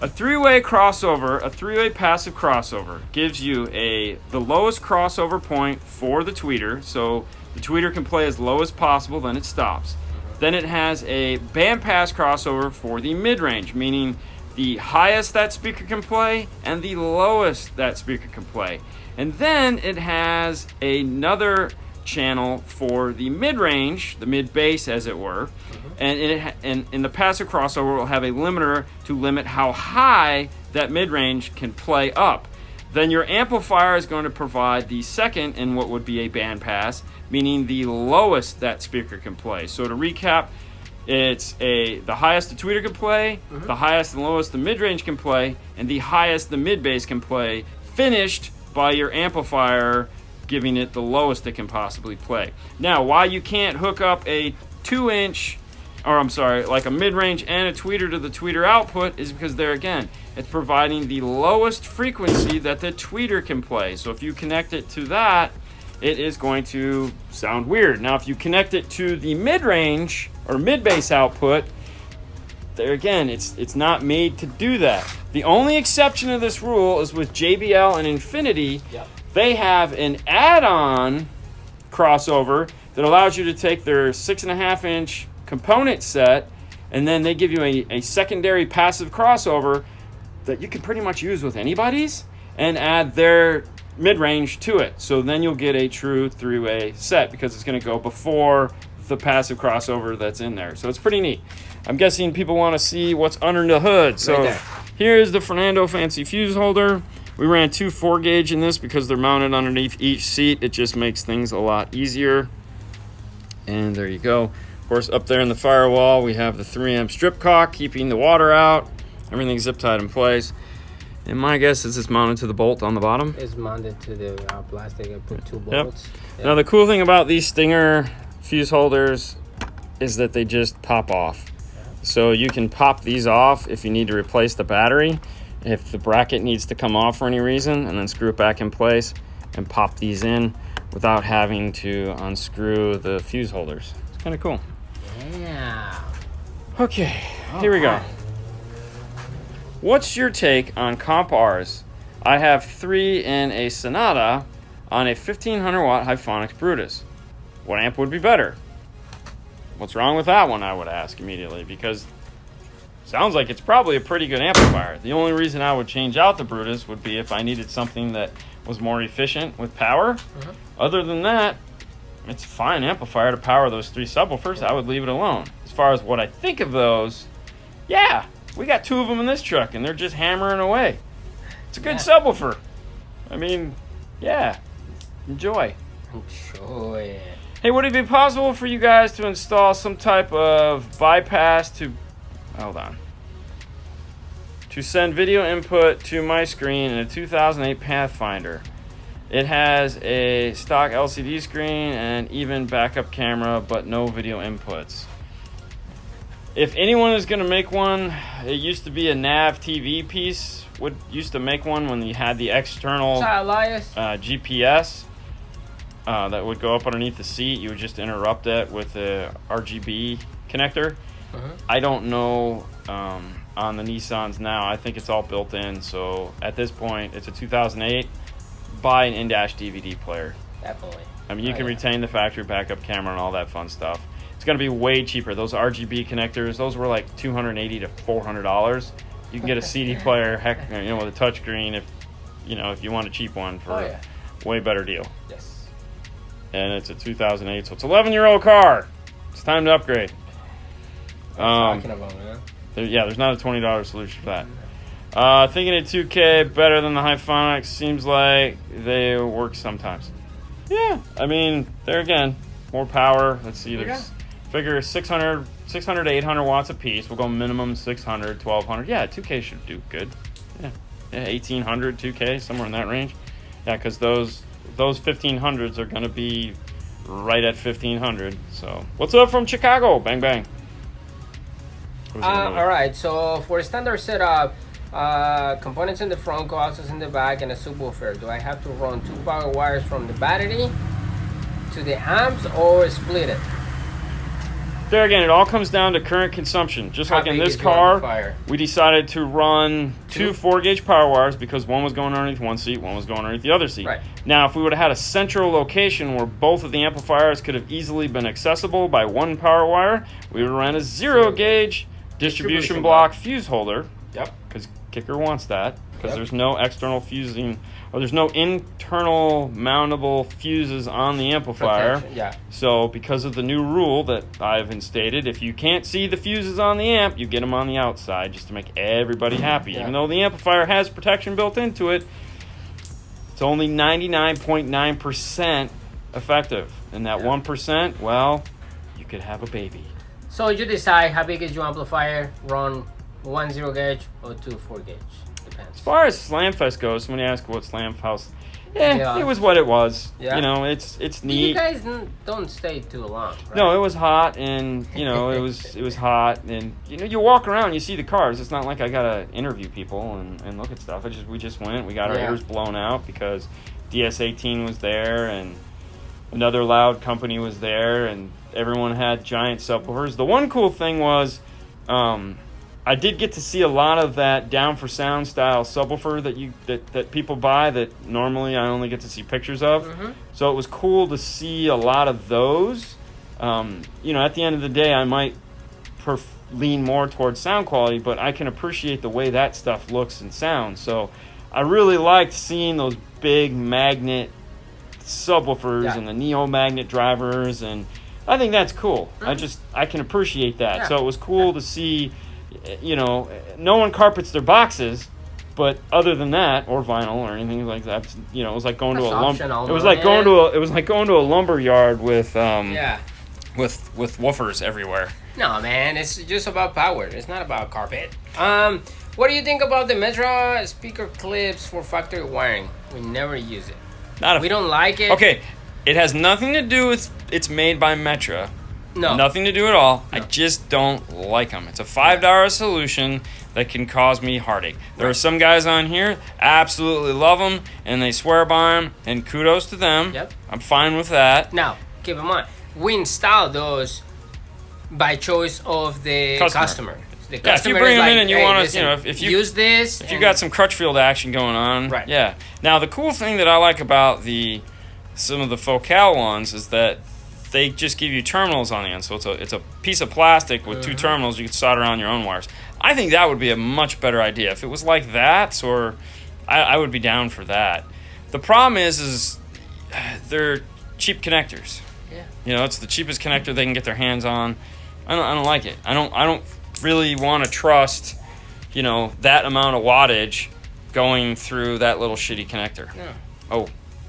A three-way crossover, a three-way passive crossover gives you the lowest crossover point for the tweeter, so the tweeter can play as low as possible, then it stops. Then it has a bandpass crossover for the mid-range, meaning the highest that speaker can play and the lowest that speaker can play. And then it has another channel for the mid-range, the mid-bass as it were, and in the passive crossover will have a limiter to limit how high that mid-range can play up. Then your amplifier is going to provide the second in what would be a bandpass, meaning the lowest that speaker can play. So to recap, it's the highest the tweeter can play, the highest and lowest the mid-range can play, and the highest the mid-bass can play, finished by your amplifier giving it the lowest it can possibly play. Now, why you can't hook up a 2-inch, or I'm sorry, like a mid-range and a tweeter to the tweeter output is because there again, it's providing the lowest frequency that the tweeter can play. So if you connect it to that, it is going to sound weird. Now, if you connect it to the mid-range or mid-bass output, there again, it's not made to do that. The only exception to this rule is with JBL and Infinity. Yep. They have an add-on crossover that allows you to take their 6.5-inch component set, and then they give you a secondary passive crossover that you can pretty much use with anybody's and add their mid-range to it. So then you'll get a true three-way set because it's going to go before the passive crossover that's in there. So it's pretty neat. I'm guessing people want to see what's under the hood. So right here's the Fernando fancy fuse holder. We ran 2 4-gauge in this because they're mounted underneath each seat. It just makes things a lot easier. And there you go. Of course, up there in the firewall, we have the 3M strip cock keeping the water out. Everything's zip tied in place. And my guess is it's mounted to the bolt on the bottom. It's mounted to the plastic. I put 2 bolts. Yep. Now, the cool thing about these Stinger fuse holders is that they just pop off. So you can pop these off if you need to replace the battery, if the bracket needs to come off for any reason, and then screw it back in place and pop these in without having to unscrew the fuse holders. It's kind of cool. Yeah. Okay, here we go. What's your take on comp Rs? I have 3 in a Sonata on a 1500 watt Hyphonics Brutus. What amp would be better? What's wrong with that one, I would ask immediately, because sounds like it's probably a pretty good amplifier. The only reason I would change out the Brutus would be if I needed something that was more efficient with power. Other than that, it's a fine amplifier to power those 3 subwoofers. I would leave it alone. As far as what I think of those, yeah, we got 2 of them in this truck, and they're just hammering away. It's a good subwoofer. I mean, yeah, enjoy. Enjoy. Hey, would it be possible for you guys to install some type of bypass to, hold on, to send video input to my screen in a 2008 Pathfinder? It has a stock LCD screen and even backup camera, but no video inputs. If anyone is going to make one, it used to be a nav TV piece. Used to make one when you had the external GPS. That would go up underneath the seat. You would just interrupt it with a RGB connector. I don't know on the Nissans now. I think it's all built in. So at this point, it's a 2008. Buy an in-dash DVD player. Definitely. I mean, you can retain the factory backup camera and all that fun stuff. It's going to be way cheaper. Those RGB connectors, those were like $280 to $400. You can get a CD player, heck, with a touchscreen if you want a cheap one for a way better deal. Yes. And it's a 2008, so it's an 11-year-old car. It's time to upgrade. Talking about, man. There's not a $20 solution for that. Thinking a 2K better than the Hyphonics. Seems like they work sometimes. Yeah, I mean, there again, more power. Let's see, figure 600 to 800 watts a piece. We'll go minimum 600, 1200. Yeah, 2K should do good. Yeah, 1800, 2K, somewhere in that range. Yeah, because those 1500s are going to be right at 1500. So, what's up from Chicago? Bang, bang. All right, so for a standard setup, components in the front, coaxials in the back, and a subwoofer. Do I have to run 2 power wires from the battery to the amps or split it? there again, it all comes down to current consumption. Just like in this car, we decided to run two 4-gauge power wires because one was going underneath one seat, one was going underneath the other seat. Right. Now, if we would have had a central location where both of the amplifiers could have easily been accessible by one power wire, we would have ran a 0-gauge distribution block fuse holder. Yep. Because Kicker wants that. Because there's no external fusing, or there's no internal mountable fuses on the amplifier. Protection, yeah. So because of the new rule that I've instated, if you can't see the fuses on the amp, you get them on the outside just to make everybody happy. Even though the amplifier has protection built into it, it's only 99.9% effective. And that 1%, well, you could have a baby. So you decide how big is your amplifier, run 1 0-gauge or 2 4-gauge. Depends. As far as Slamfest goes, when you ask what Slamfest, it was what it was. Yeah. You know, it's neat. You guys don't stay too long, right? No, it was hot, and you know, it was hot, and you know, you walk around, you see the cars. It's not like I gotta interview people and look at stuff. We just went. We got our ears blown out because DS18 was there, and another loud company was there, and everyone had giant subwoofers. The one cool thing was, I did get to see a lot of that down for sound style subwoofer that people buy that normally I only get to see pictures of. Mm-hmm. So it was cool to see a lot of those. You know, at the end of the day, I might lean more towards sound quality, but I can appreciate the way that stuff looks and sounds. So I really liked seeing those big magnet subwoofers and the neo magnet drivers, and I think that's cool. Mm-hmm. I can appreciate that. Yeah. So it was cool to see. You know, no one carpets their boxes, but other than that, or vinyl or anything like that, you know, it was like going to a lumber. It was like going to a lumber yard with with woofers everywhere. No, man, it's just about power. It's not about carpet. What do you think about the Metra speaker clips for factory wiring? We never use it. We don't like it. Okay, it has nothing to do with it's made by Metra. No. Nothing to do at all. No. I just don't like them. It's a $5 solution that can cause me heartache. There are some guys on here absolutely love them, and they swear by them, and kudos to them. Yep. I'm fine with that. Now, keep in mind, we install those by choice of the customer. The customer if you bring them like, in and you want to, you know, if you use this, if you got some Crutchfield action going on, right? Yeah. Now, the cool thing that I like about some of the Focal ones is that they just give you terminals on the end. So it's a piece of plastic with two terminals. You can solder on your own wires. I think that would be a much better idea. If it was like that, or I would be down for that. The problem is they're cheap connectors. Yeah. You know, it's the cheapest connector they can get their hands on. I don't like it. I don't really want to trust, you know, that amount of wattage going through that little shitty connector. Yeah. Oh,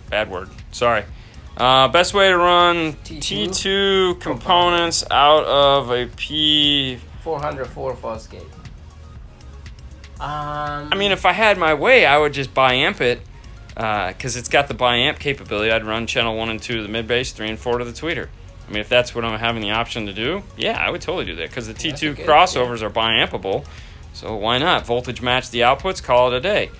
bad word. Sorry. Best way to run T2 components out of a P404 faucet. I mean, if I had my way, I would just bi-amp it, because it's got the bi-amp capability. I'd run channel 1 and 2 to the mid-bass, 3 and 4 to the tweeter. I mean, if that's what I'm having the option to do, yeah, I would totally do that, because the T2 crossovers are bi-ampable, so why not? Voltage match the outputs, call it a day.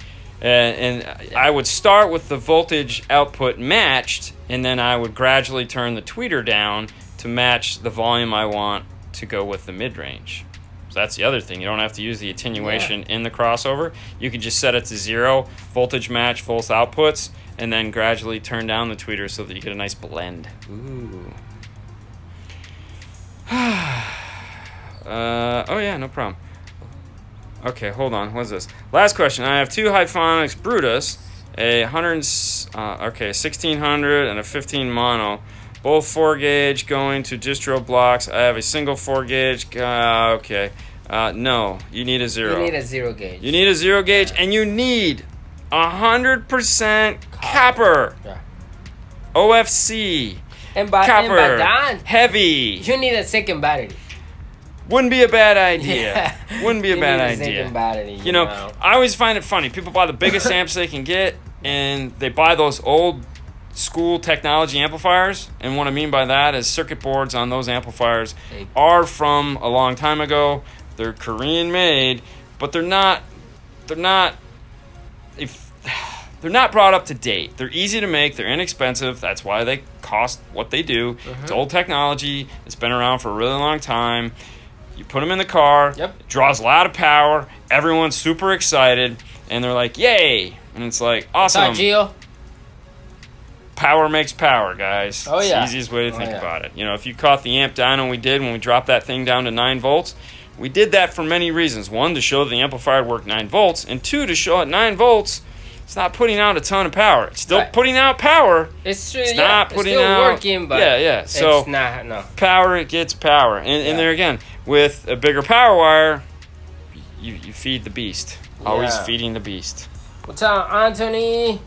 And I would start with the voltage output matched, and then I would gradually turn the tweeter down to match the volume I want to go with the mid-range. So that's the other thing. You don't have to use the attenuation in the crossover. You can just set it to 0, voltage match both outputs, and then gradually turn down the tweeter so that you get a nice blend. Ooh. Oh yeah, no problem. Okay, hold on. What's this? Last question. I have 2 Hyphonics Brutus, a 1600 and a 15 mono, both 4-gauge going to distro blocks. I have a single 4-gauge. No, you need a 0. You need a 0-gauge. You need a 0-gauge, and you need 100% copper. Yeah. OFC. Copper. Heavy. You need a second battery. Wouldn't be a bad idea. Wouldn't be a bad idea. Battery, you know, I always find it funny. People buy the biggest amps they can get, and they buy those old school technology amplifiers. And what I mean by that is circuit boards on those amplifiers are from a long time ago. They're Korean made, but they're not. they're not brought up to date. They're easy to make. They're inexpensive. That's why they cost what they do. It's old technology. It's been around for a really long time. You put them in the car. Yep. It draws a lot of power. Everyone's super excited. And they're like, yay. And it's like, awesome. What's up, Gio? Power makes power, guys. Oh, yeah. It's the easiest way to think about it. You know, if you caught the amp dyno we did when we dropped that thing down to 9 volts, we did that for many reasons. One, to show the amplifier worked 9 volts. And two, to show at 9 volts, it's not putting out a ton of power. It's still putting out power. It's not putting still out working, but So it's not, no. Power, it gets power. And there again, with a bigger power wire, you feed the beast. Always feeding the beast. What's up, Anthony?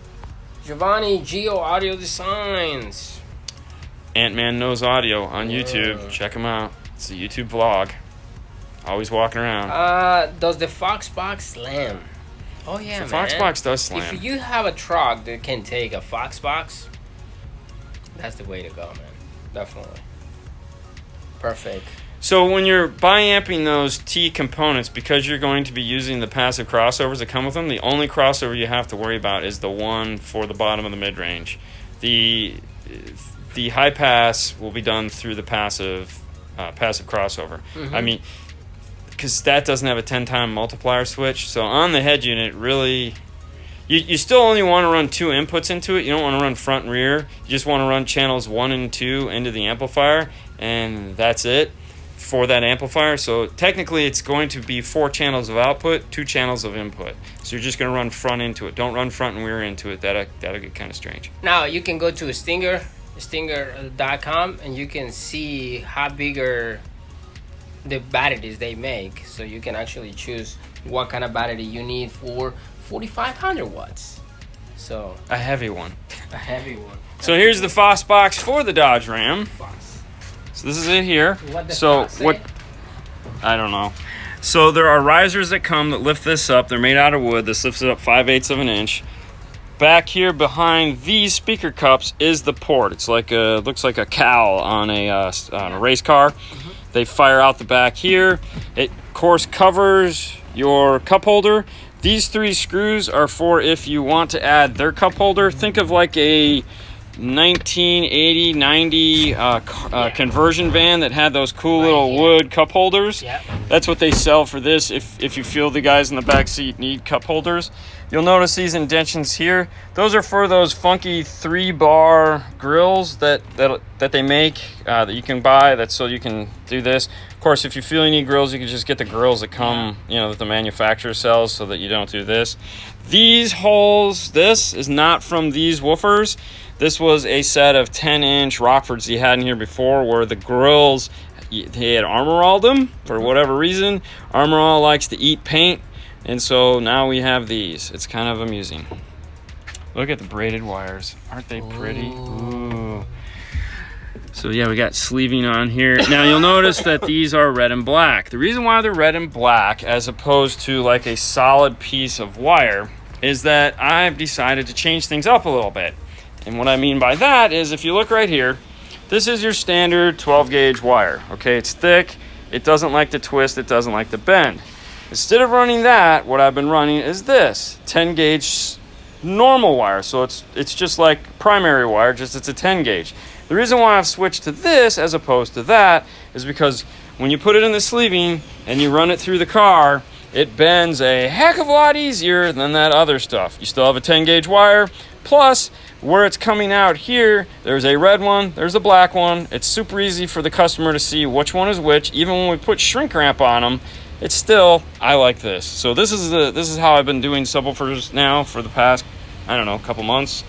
Giovanni, Geo Audio Designs. Ant-Man Knows Audio on YouTube. Check him out. It's a YouTube vlog. Always walking around. Does the Foxbox slam? Oh, yeah, the man. Foxbox does slam. If you have a truck that can take a Foxbox, that's the way to go, man. Definitely. Perfect. So when you're bi-amping those T components, because you're going to be using the passive crossovers that come with them, the only crossover you have to worry about is the one for the bottom of the mid-range. The high pass will be done through the passive crossover. I mean, because that doesn't have a 10-time multiplier switch. So on the head unit, really, you still only want to run 2 inputs into it. You don't want to run front and rear. You just want to run channels 1 and 2 into the amplifier, and that's it for that amplifier. So technically it's going to be 4 channels of output, 2 channels of input. So you're just going to run front into it. Don't run front and rear into it. That'll get kind of strange. Now you can go to stinger.com and you can see how bigger the batteries they make. So you can actually choose what kind of battery you need for 4,500 watts. So a heavy one. A heavy one. So here's the FOSS box for the Dodge Ram. So this is it here. What I don't know. So there are risers that come that lift this up. They're made out of wood. This lifts it up 5/8 of an inch. Back here behind these speaker cups is the port. It's like looks like a cowl on a race car. They fire out the back here. It of course covers your cup holder. These 3 screws are for if you want to add their cup holder. Think of like a 1980, 90 conversion van that had those cool little wood cup holders. That's what they sell for this if you feel the guys in the back seat need cup holders. You'll notice these indentions here. Those are for those funky 3-bar grills that they make that you can buy. That's so you can do this. Of course, if you feel you need grills, you can just get the grills that come, that the manufacturer sells, so that you don't do this. These holes, this is not from these woofers. This was a set of 10-inch Rockfords you had in here before, where the grills, they had Armor All them for whatever reason. Armor All likes to eat paint, and so now we have these. It's kind of amusing. Look at the braided wires. Aren't they pretty? Ooh. So yeah, we got sleeving on here. Now you'll notice that these are red and black. The reason why they're red and black as opposed to like a solid piece of wire is that I've decided to change things up a little bit. And what I mean by that is, if you look right here, this is your standard 12 gauge wire. Okay, it's thick, it doesn't like to twist, it doesn't like to bend. Instead of running that, what I've been running is this 10 gauge normal wire. So it's just like primary wire, just it's a 10 gauge. The reason why I've switched to this as opposed to that is because when you put it in the sleeving and you run it through the car, it bends a heck of a lot easier than that other stuff. You still have a 10 gauge wire, plus where it's coming out here, there's a red one, there's a black one. It's super easy for the customer to see which one is which. Even when we put shrink wrap on them, it's still, I like this. So this is how I've been doing subwoofers now for the past, I don't know, couple months.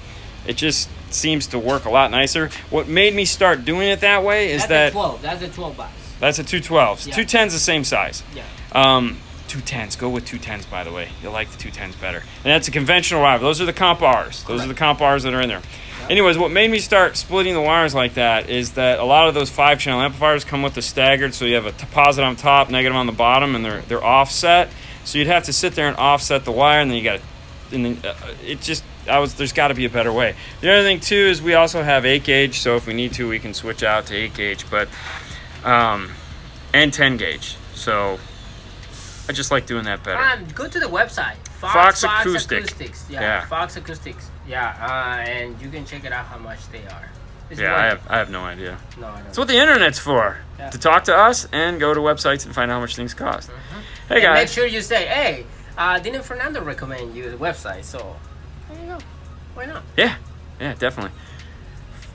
It just seems to work a lot nicer. What made me start doing it that way is that's a 12. That's a 12 box. That's a 212s. Yeah. 210's the same size. Yeah. 210s. Go with 210s, by the way. You'll like the 210s better. And that's a conventional wire. Those are the comp Rs. Those are the comp Rs that are in there. Yep. Anyways, what made me start splitting the wires like that is that a lot of those 5-channel amplifiers come with the staggered, so you have a positive on top, negative on the bottom, and they're offset. So you'd have to sit there and offset the wire, and then you got to, and then it just, there's got to be a better way. The other thing too is we also have 8 gauge, so if we need to, we can switch out to 8 gauge, but and 10 gauge. So I just like doing that better. Go to the website Fox Acoustic. Acoustics. Yeah, Fox Acoustics. Yeah, and you can check it out how much they are. It's I have no idea. No, I don't. That's what the internet's for. Yeah. To talk to us and go to websites and find out how much things cost. Hey, and guys. make sure you say, hey, didn't Fernando recommend you the website? So, there you go. Why not? Yeah, definitely.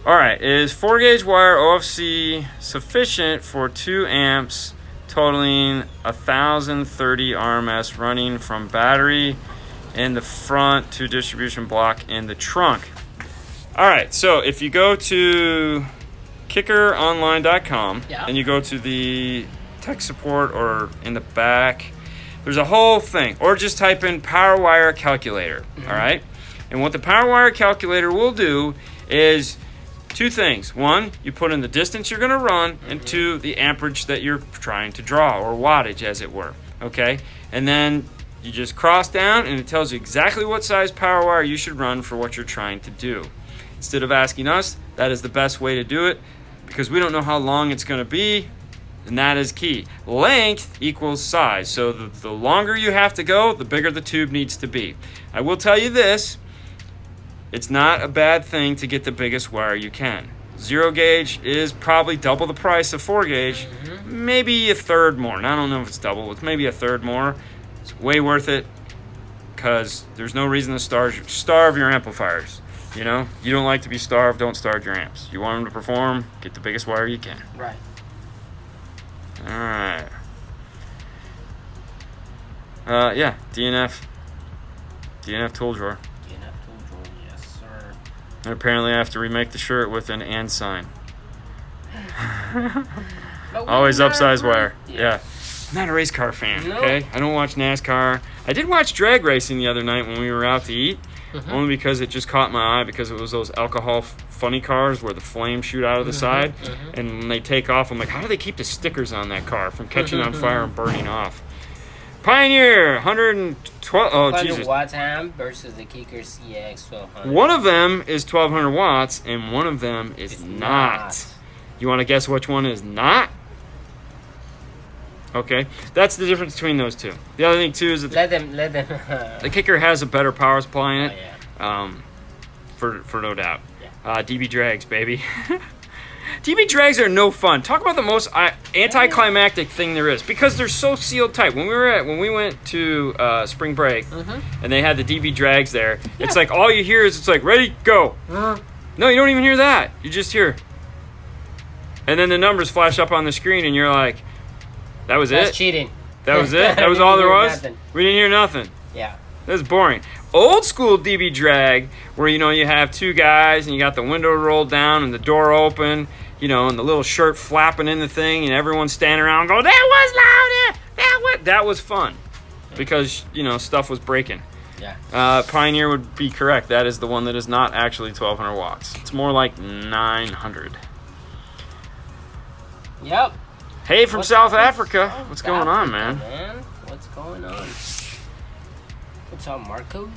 All right, is 4-gauge wire OFC sufficient for 2 amps totaling 1,030 RMS running from battery in the front to distribution block in the trunk? All right, so if you go to kickeronline.com and you go to the tech support or in the back, there's a whole thing. Or just type in power wire calculator, all right? And what the power wire calculator will do is 2 things. 1, you put in the distance you're going to run, and 2, the amperage that you're trying to draw, or wattage as it were, okay? And then you just cross down and it tells you exactly what size power wire you should run for what you're trying to do. Instead of asking us, that is the best way to do it because we don't know how long it's going to be, and that is key. Length equals size, so the longer you have to go, the bigger the tube needs to be. I will tell you this, it's not a bad thing to get the biggest wire you can. 0 gauge is probably double the price of 4 gauge, maybe a third more. And I don't know if it's double, it's maybe a third more. It's way worth it because there's no reason to starve your amplifiers. You know, you don't like to be starved, don't starve your amps. You want them to perform, get the biggest wire you can. Right. All right. Yeah, DNF tool drawer. Yes, sir. And apparently I have to remake the shirt with an and sign. Always upsize wire. Yeah. I'm not a race car fan, okay? I don't watch NASCAR. I did watch drag racing the other night when we were out to eat, only because it just caught my eye because it was those alcohol funny cars where the flames shoot out of the side, and when they take off, I'm like, how do they keep the stickers on that car from catching on fire and burning off? Pioneer, 112, oh Jesus. Watts amp versus the Kicker CX 1200. One of them is 1200 watts, and one of them is not. You want to guess which one is not? Okay, that's the difference between those two. The other thing too is that let them. The Kicker has a better power supply in it, yeah. for no doubt. Yeah. DB drags, baby. DB drags are no fun. Talk about the most anticlimactic thing there is because they're so sealed tight. When we went to spring break and they had the DB drags there, it's like all you hear is it's like ready go. No, you don't even hear that. You just hear, and then the numbers flash up on the screen, and you're like. That was That's it? cheating. That was it? That was all there was? Nothing. We didn't hear nothing. Yeah. That was boring. Old school DB drag, where, you know, you have 2 guys and you got the window rolled down and the door open, you know, and the little shirt flapping in the thing and everyone's standing around going, that was louder! That was fun. Because, you know, stuff was breaking. Yeah. Pioneer would be correct. That is the one that is not actually 1200 watts. It's more like 900. Yep. Hey, from South Africa. What's going on, man? What's going on? What's up, Marcos?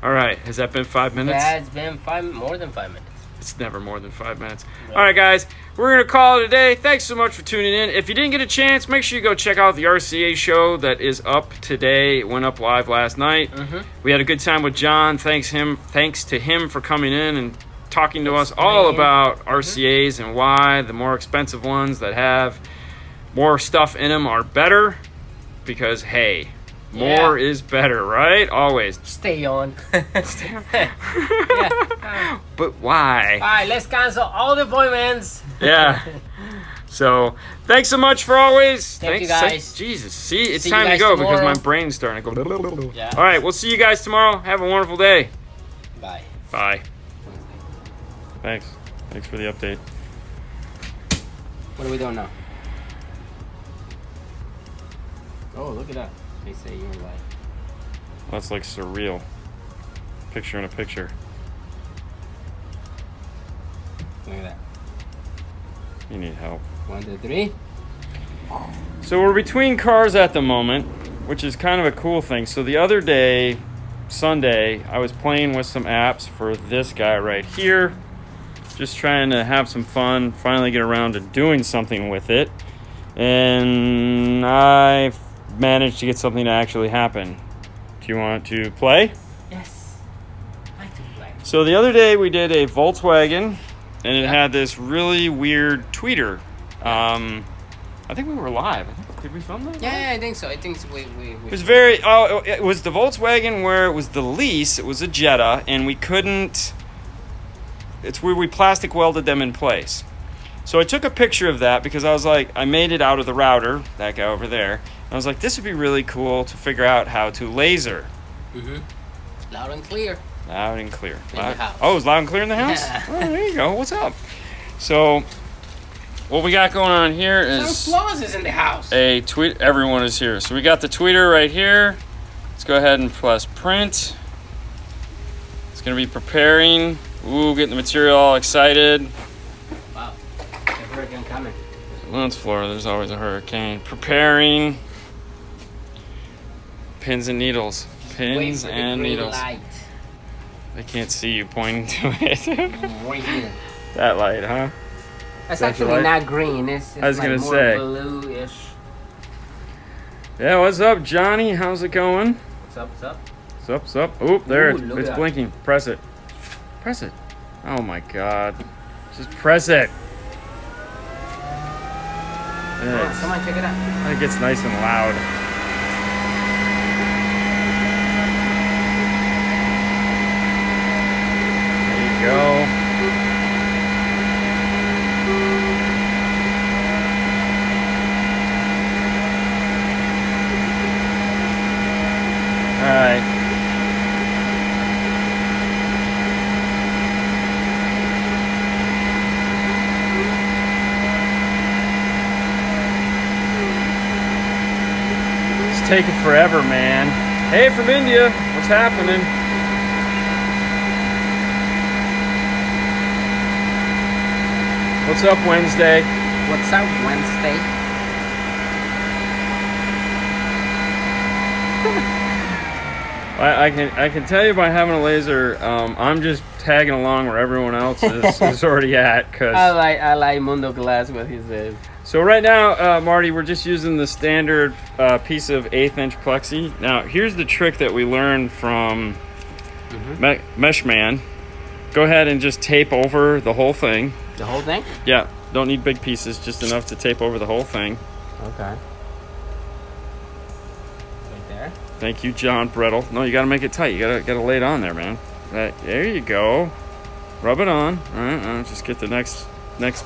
All right. Has that been 5 minutes? Yeah, it's been more than 5 minutes. It's never more than 5 minutes. All right, guys. We're going to call it a day. Thanks so much for tuning in. If you didn't get a chance, make sure you go check out the RCA show that is up today. It went up live last night. We had a good time with John. Thanks to him for coming in and talking to us all about RCAs and why the more expensive ones that have more stuff in them are better because, hey, more is better, right? Always. Stay on. But why? All right, let's cancel all the appointments. Yeah. So, thanks so much for always. Thank you, guys. Jesus. See, it's time to go because my brain's starting to go. Yeah. All right, we'll see you guys tomorrow. Have a wonderful day. Bye. Bye. Thanks for the update. What are we doing now? Oh, look at that. They say you're like. That's like surreal. Picture in a picture. Look at that. You need help. 1, 2, 3. So we're between cars at the moment, which is kind of a cool thing. So the other day, Sunday, I was playing with some apps for this guy right here. Just trying to have some fun, finally get around to doing something with it. And I managed to get something to actually happen. Do you want to play? Yes. I like to play. So the other day we did a Volkswagen, and it had this really weird tweeter. I think we were live. Did we film that? Yeah, I think so. I think so. We It was very. Oh, it was the Volkswagen where it was the lease. It was a Jetta, and we couldn't. It's where we plastic welded them in place. So I took a picture of that because I was like, I made it out of the router, that guy over there. And I was like, this would be really cool to figure out how to laser. Mm-hmm. Loud and clear. Loud and clear. In the house. Oh, it's loud and clear in the house? Yeah. Oh, there you go. What's up? So, what we got going on here is Some flaws is in the house. a tweet. Everyone is here. So we got the tweeter right here. Let's go ahead and press print. It's going to be preparing. Ooh, getting the material all excited. Wow. The hurricane coming. Lawrence, Florida, there's always a hurricane. Preparing. Pins and needles. Pins and needles. Light. They can't see you pointing to it. Right here. That light, huh? That's That's actually light? not green. It's I was like gonna more say. bluish. Yeah, what's up, Johnny? How's it going? What's up? What's up? What's up, what's up? Oop, there Ooh, look it's at that. blinking. Press it. Press it. Oh my god. Just press it. Come on, check it out. I think it's nice and loud. There you go. All right. It's taking forever, man. Hey, from India, what's happening? What's up, Wednesday? What's up, Wednesday? I can tell you by having a laser, I'm just tagging along where everyone else is already at. I like Mundo Glass what he says. So right now, Marty, we're just using the standard piece of 1/8" plexi. Now, here's the trick that we learned from Meshman. Go ahead and just tape over the whole thing. The whole thing? Yeah, don't need big pieces, just enough to tape over the whole thing. Okay. Right there. Thank you, John Brettle. No, you gotta make it tight. You gotta lay it on there, man. There you go. Rub it on. All right, just get the next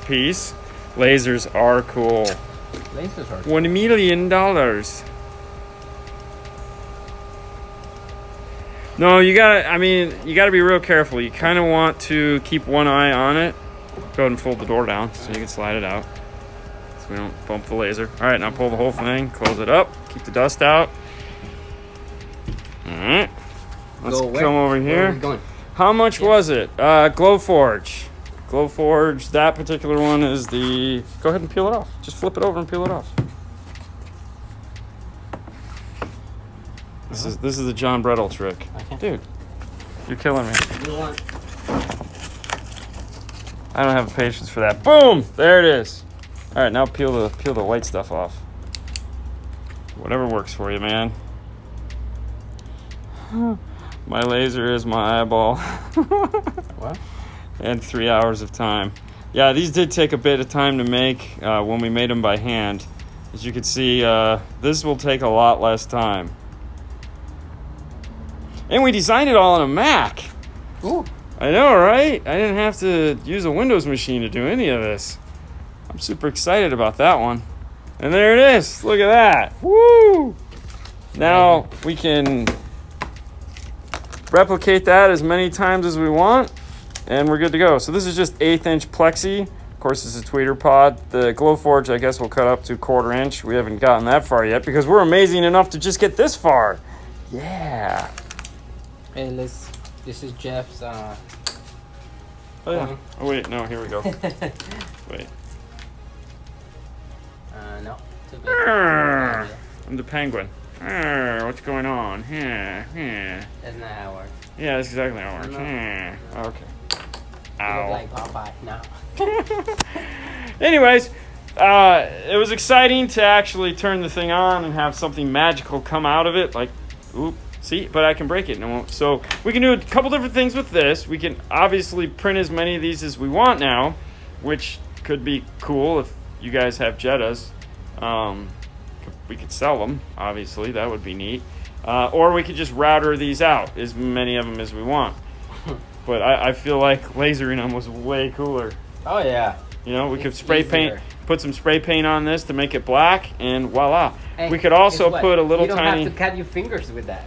piece. Lasers are cool. Lasers are cool. $1 million. No, you gotta be real careful. You kind of want to keep one eye on it. Go ahead and fold the door down so you can slide it out, so we don't bump the laser. All right, now pull the whole thing, close it up, keep the dust out. All right, let's come over Where here. are we going? How much was it? Glowforge. Glowforge, that particular one is the... Go ahead and peel it off. Just flip it over and peel it off. This is the John Brettle trick. Dude, you're killing me. I don't have patience for that. Boom! There it is. All right, now peel the white stuff off. Whatever works for you, man. My laser is my eyeball. What? And 3 hours of time. Yeah, these did take a bit of time to make when we made them by hand. As you can see, this will take a lot less time. And we designed it all on a Mac. Ooh. I know, right? I didn't have to use a Windows machine to do any of this. I'm super excited about that one. And there it is. Look at that. Woo! Now we can replicate that as many times as we want, and we're good to go. So this is just 1/8" plexi. Of course, it's a tweeter pod. The Glowforge, I guess, will cut up to 1/4 inch. We haven't gotten that far yet because we're amazing enough to just get this far. Yeah. Hey, this is Jeff's. Oh, yeah. Oh, wait, no, here we go. Wait. No. Too big. I'm the penguin. What's going on? That's not how it works. Yeah, that's exactly how it works. No. Okay. You Ow. look like Popeye now. Anyways, it was exciting to actually turn the thing on and have something magical come out of it. Like, oop, See, but I can break it and it won't. So we can do a couple different things with this. We can obviously print as many of these as we want now, which could be cool if you guys have Jettas. We could sell them, obviously. That would be neat. Or we could just router these out, as many of them as we want. But I feel like lasering them was way cooler. Oh, yeah. You know, we could spray paint, put some spray paint on this to make it black, and voila. Hey, we could also put a little tiny... You don't tiny... have to cut your fingers with that.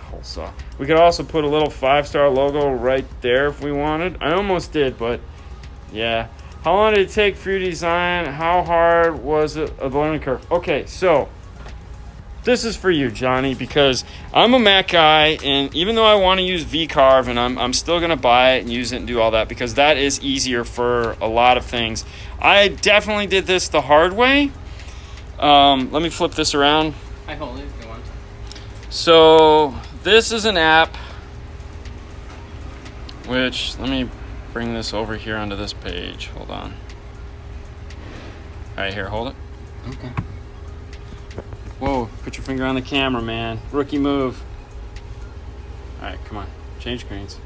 Hole saw. We could also put a little 5-star logo right there if we wanted. I almost did, but yeah. How long did it take for you to design? How hard was it? A learning curve. Okay, so this is for you, Johnny, because I'm a Mac guy, and even though I want to use VCarve, and I'm still going to buy it and use it and do all that, because that is easier for a lot of things. I definitely did this the hard way. Let me flip this around. I hold it if you want. So this is an app, which, let me bring this over here onto this page. Hold on. All right, here, hold it. Okay. Whoa, put your finger on the camera, man. Rookie move. All right, come on. Change screens.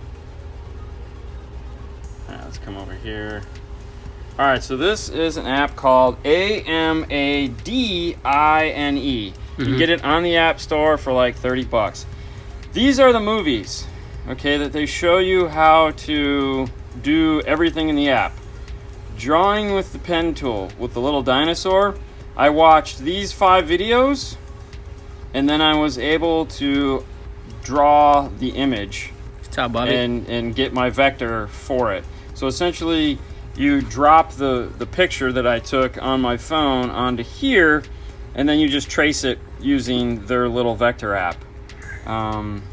All right, let's come over here. All right, so this is an app called AMADINE. You can get it on the App Store for like $30. These are the movies, okay, that they show you how to do everything in the app. Drawing with the pen tool with the little dinosaur. I watched these 5 videos, and then I was able to draw the image and get my vector for it. So essentially, you drop the picture that I took on my phone onto here, and then you just trace it using their little vector app.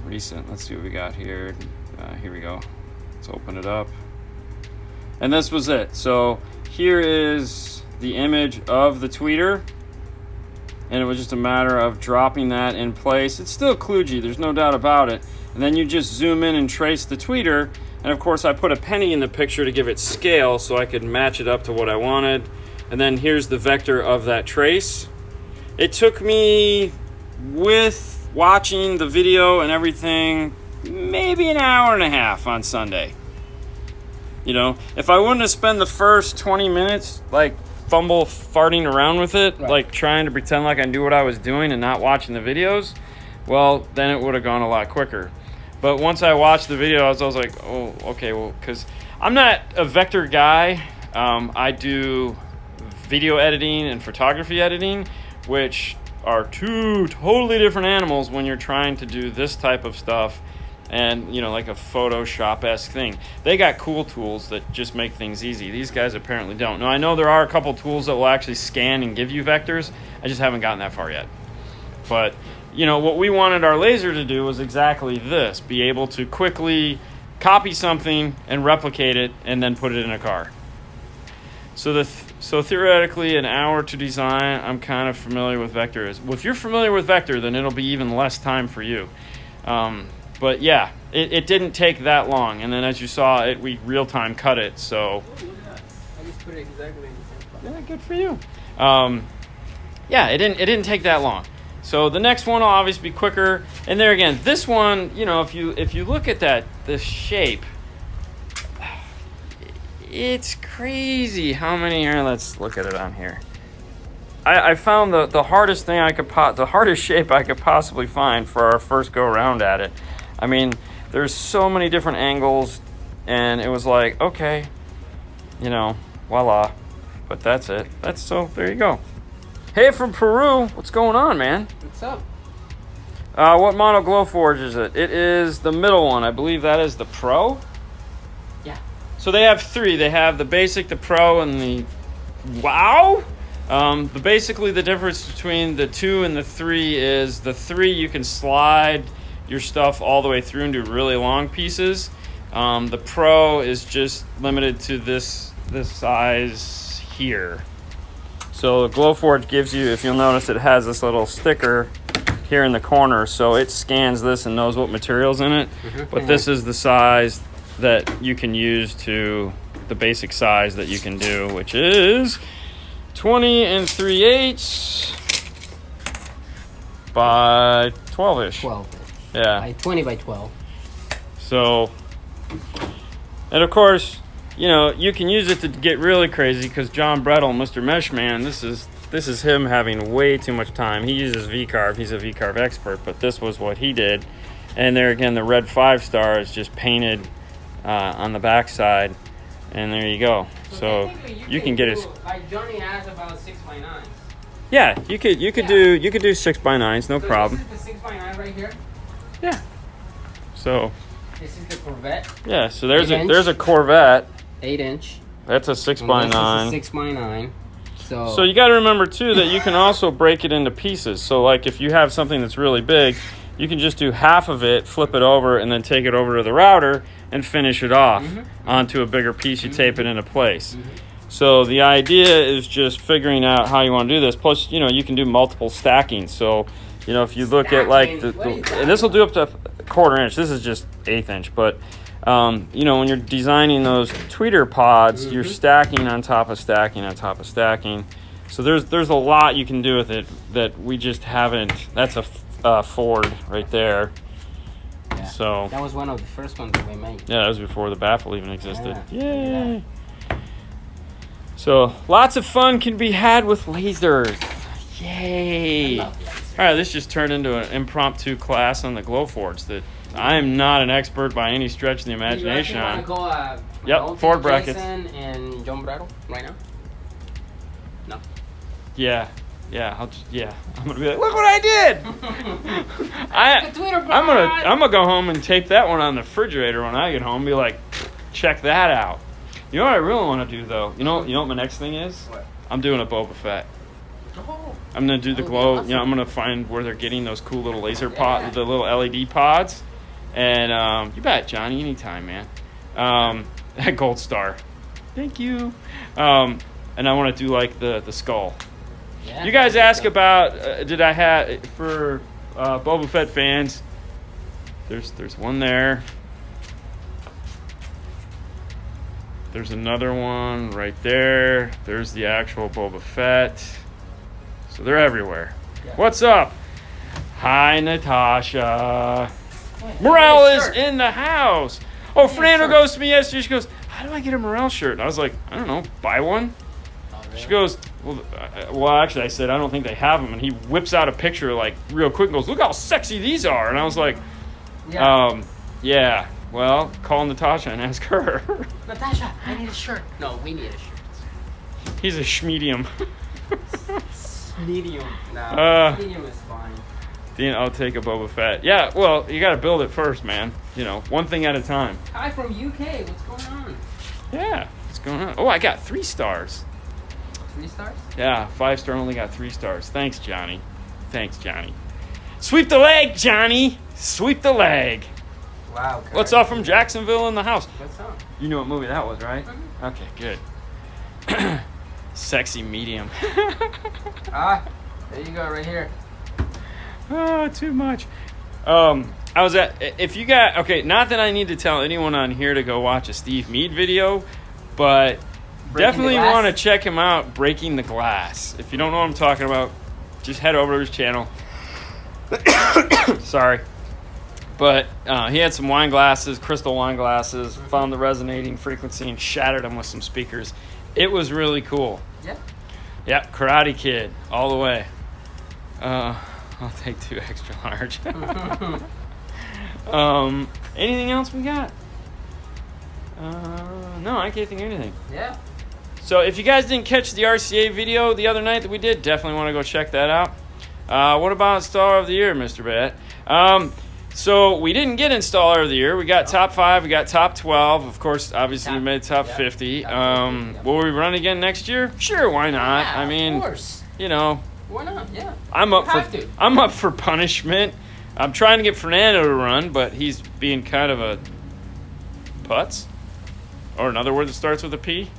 Recent, let's see what we got here. Here we go. Let's open it up. And this was it. So here is the image of the tweeter, and it was just a matter of dropping that in place. It's still kludgy, there's no doubt about it. And then you just zoom in and trace the tweeter, and of course I put a penny in the picture to give it scale so I could match it up to what I wanted. And then here's the vector of that trace. It took me, with watching the video and everything, maybe an hour and a half on Sunday. You know, if I wouldn't have spent the first 20 minutes like farting around with it, right, like trying to pretend like I knew what I was doing and not watching the videos, well, then it would have gone a lot quicker. But once I watched the video, I was like, oh, okay, well, because I'm not a vector guy. I do video editing and photography editing, which are 2 totally different animals when you're trying to do this type of stuff. And, you know, like a Photoshop-esque thing. They got cool tools that just make things easy. These guys apparently don't. Now, I know there are a couple tools that will actually scan and give you vectors. I just haven't gotten that far yet. But, you know, what we wanted our laser to do was exactly this. Be able to quickly copy something and replicate it and then put it in a car. So theoretically, an hour to design. I'm kind of familiar with vector. Well, if you're familiar with vector, then it'll be even less time for you. But yeah, it didn't take that long, and then as you saw, we real-time cut it. So I just put it exactly in the same spot. Yeah, good for you. Yeah, it didn't take that long. So the next one will obviously be quicker. And there again, this one, you know, if you look at the shape, it's crazy how many are. Let's look at it on here. I found the hardest thing the hardest shape I could possibly find for our first go around at it. I mean, there's so many different angles, and it was like, okay, you know, voila. But that's it. So there you go. Hey, from Peru, what's going on, man? What's up? What model Glowforge is it? It is the middle one. I believe that is the Pro. Yeah. So they have 3. They have the basic, the Pro, and the Wow. Basically the difference between the 2 and the 3 is the 3 you can slide your stuff all the way through and do really long pieces. The Pro is just limited to this size here. So the Glowforge gives you, if you'll notice, it has this little sticker here in the corner, so it scans this and knows what material's in it. But this is the size that you can use to the basic size that you can do, which is 20 3/8 by 12-ish. 12-ish. Yeah. Like 20 by 12. So, and of course, you know, you can use it to get really crazy because John Brettel, Mr. Meshman, this is him having way too much time. He uses V-carve. He's a V-carve expert, but this was what he did. And there again, the red 5-star is just painted on the backside, and there you go. So you can get it. Like Johnny has about 6x9s. Yeah, you could do 6x9s, no problem. This is the 6x9 right here. Yeah. So. This is the Corvette. Yeah. So there's a Corvette. 8-inch. That's a 6x9. This is a 6x9. So you got to remember too that you can also break it into pieces. So like if you have something that's really big, you can just do half of it, flip it over, and then take it over to the router and finish it off onto a bigger piece. You tape it into place. So the idea is just figuring out how you want to do this. Plus, you know, you can do multiple stacking. So, you know, if you look at like and this will do up to a 1/4 inch. This is just 1/8 inch, but you know, when you're designing those tweeter pods, you're stacking on top of stacking on top of stacking. So there's a lot you can do with it that we just haven't. That's a Ford right there. Yeah. So that was one of the first ones that we made. Yeah, that was before the baffle even existed. Yeah. Yay! So lots of fun can be had with lasers. Yay! I love lasers. All right, this just turned into an impromptu class on the Glowforge that I am not an expert by any stretch of the imagination on. You want to go Yep, Ford brackets. Jason and John Brettel right now? No. Yeah, I'm gonna be like, look what I did. I'm gonna go home and tape that one on the refrigerator when I get home. And be like, check that out. You know what I really want to do though? You know what my next thing is? What? I'm doing a Boba Fett. Oh. I'm gonna do the glow. Awesome. You know, I'm gonna find where they're getting those cool little laser pod, the little LED pods. And you bet, Johnny, anytime, man. That Gold Star, thank you. And I want to do like the skull. Yeah, You guys ask about did I have for Boba Fett fans? There's one there. There's another one right there. There's the actual Boba Fett. So they're everywhere. Yeah. What's up? Hi, Natasha. Morel is in the house. Oh, Fernando goes to me yesterday. She goes, how do I get a Morel shirt? And I was like, I don't know, buy one. Oh, really? She goes, well, actually, I said, I don't think they have them. And he whips out a picture, like, real quick and goes, look how sexy these are. And I was like, yeah, well, call Natasha and ask her. Natasha, I need a shirt. No, we need a shirt. He's a schmedium. Medium. No, medium is fine. Dean, I'll take a Boba Fett. Yeah, well, you got to build it first, man. You know, one thing at a time. Hi from UK. What's going on? Yeah, what's going on? Oh, I got 3 stars. 3 stars? Yeah, 5-star only got 3 stars. Thanks, Johnny. Sweep the leg, Johnny. Sweep the leg. Wow. What's up from Jacksonville in the house? What's up? You know what movie that was, right? Mm-hmm. Okay, good. Sexy medium. There you go, right here. Oh, too much. I was at, if you got, okay, not that I need to tell anyone on here to go watch a Steve Mead video, but definitely want to check him out, Breaking the Glass. If you don't know what I'm talking about, just head over to his channel. Sorry. But he had some wine glasses, crystal wine glasses, found the resonating frequency and shattered them with some speakers. It was really cool. Yeah. Yeah, Karate Kid, all the way. I'll take 2 extra large. Anything else we got? No, I can't think of anything. Yeah. So if you guys didn't catch the RCA video the other night that we did, definitely want to go check that out. What about Installer of the Year, Mr. Bat? So we didn't get Installer of the Year. We got top 5. We got top 12. Of course, obviously we made top 50. Will we run again next year? Sure, why not? Yeah, I mean, of course. you know. Why not? Yeah. I'm up for punishment. I'm trying to get Fernando to run, but he's being kind of a putz. Or another word that starts with a P.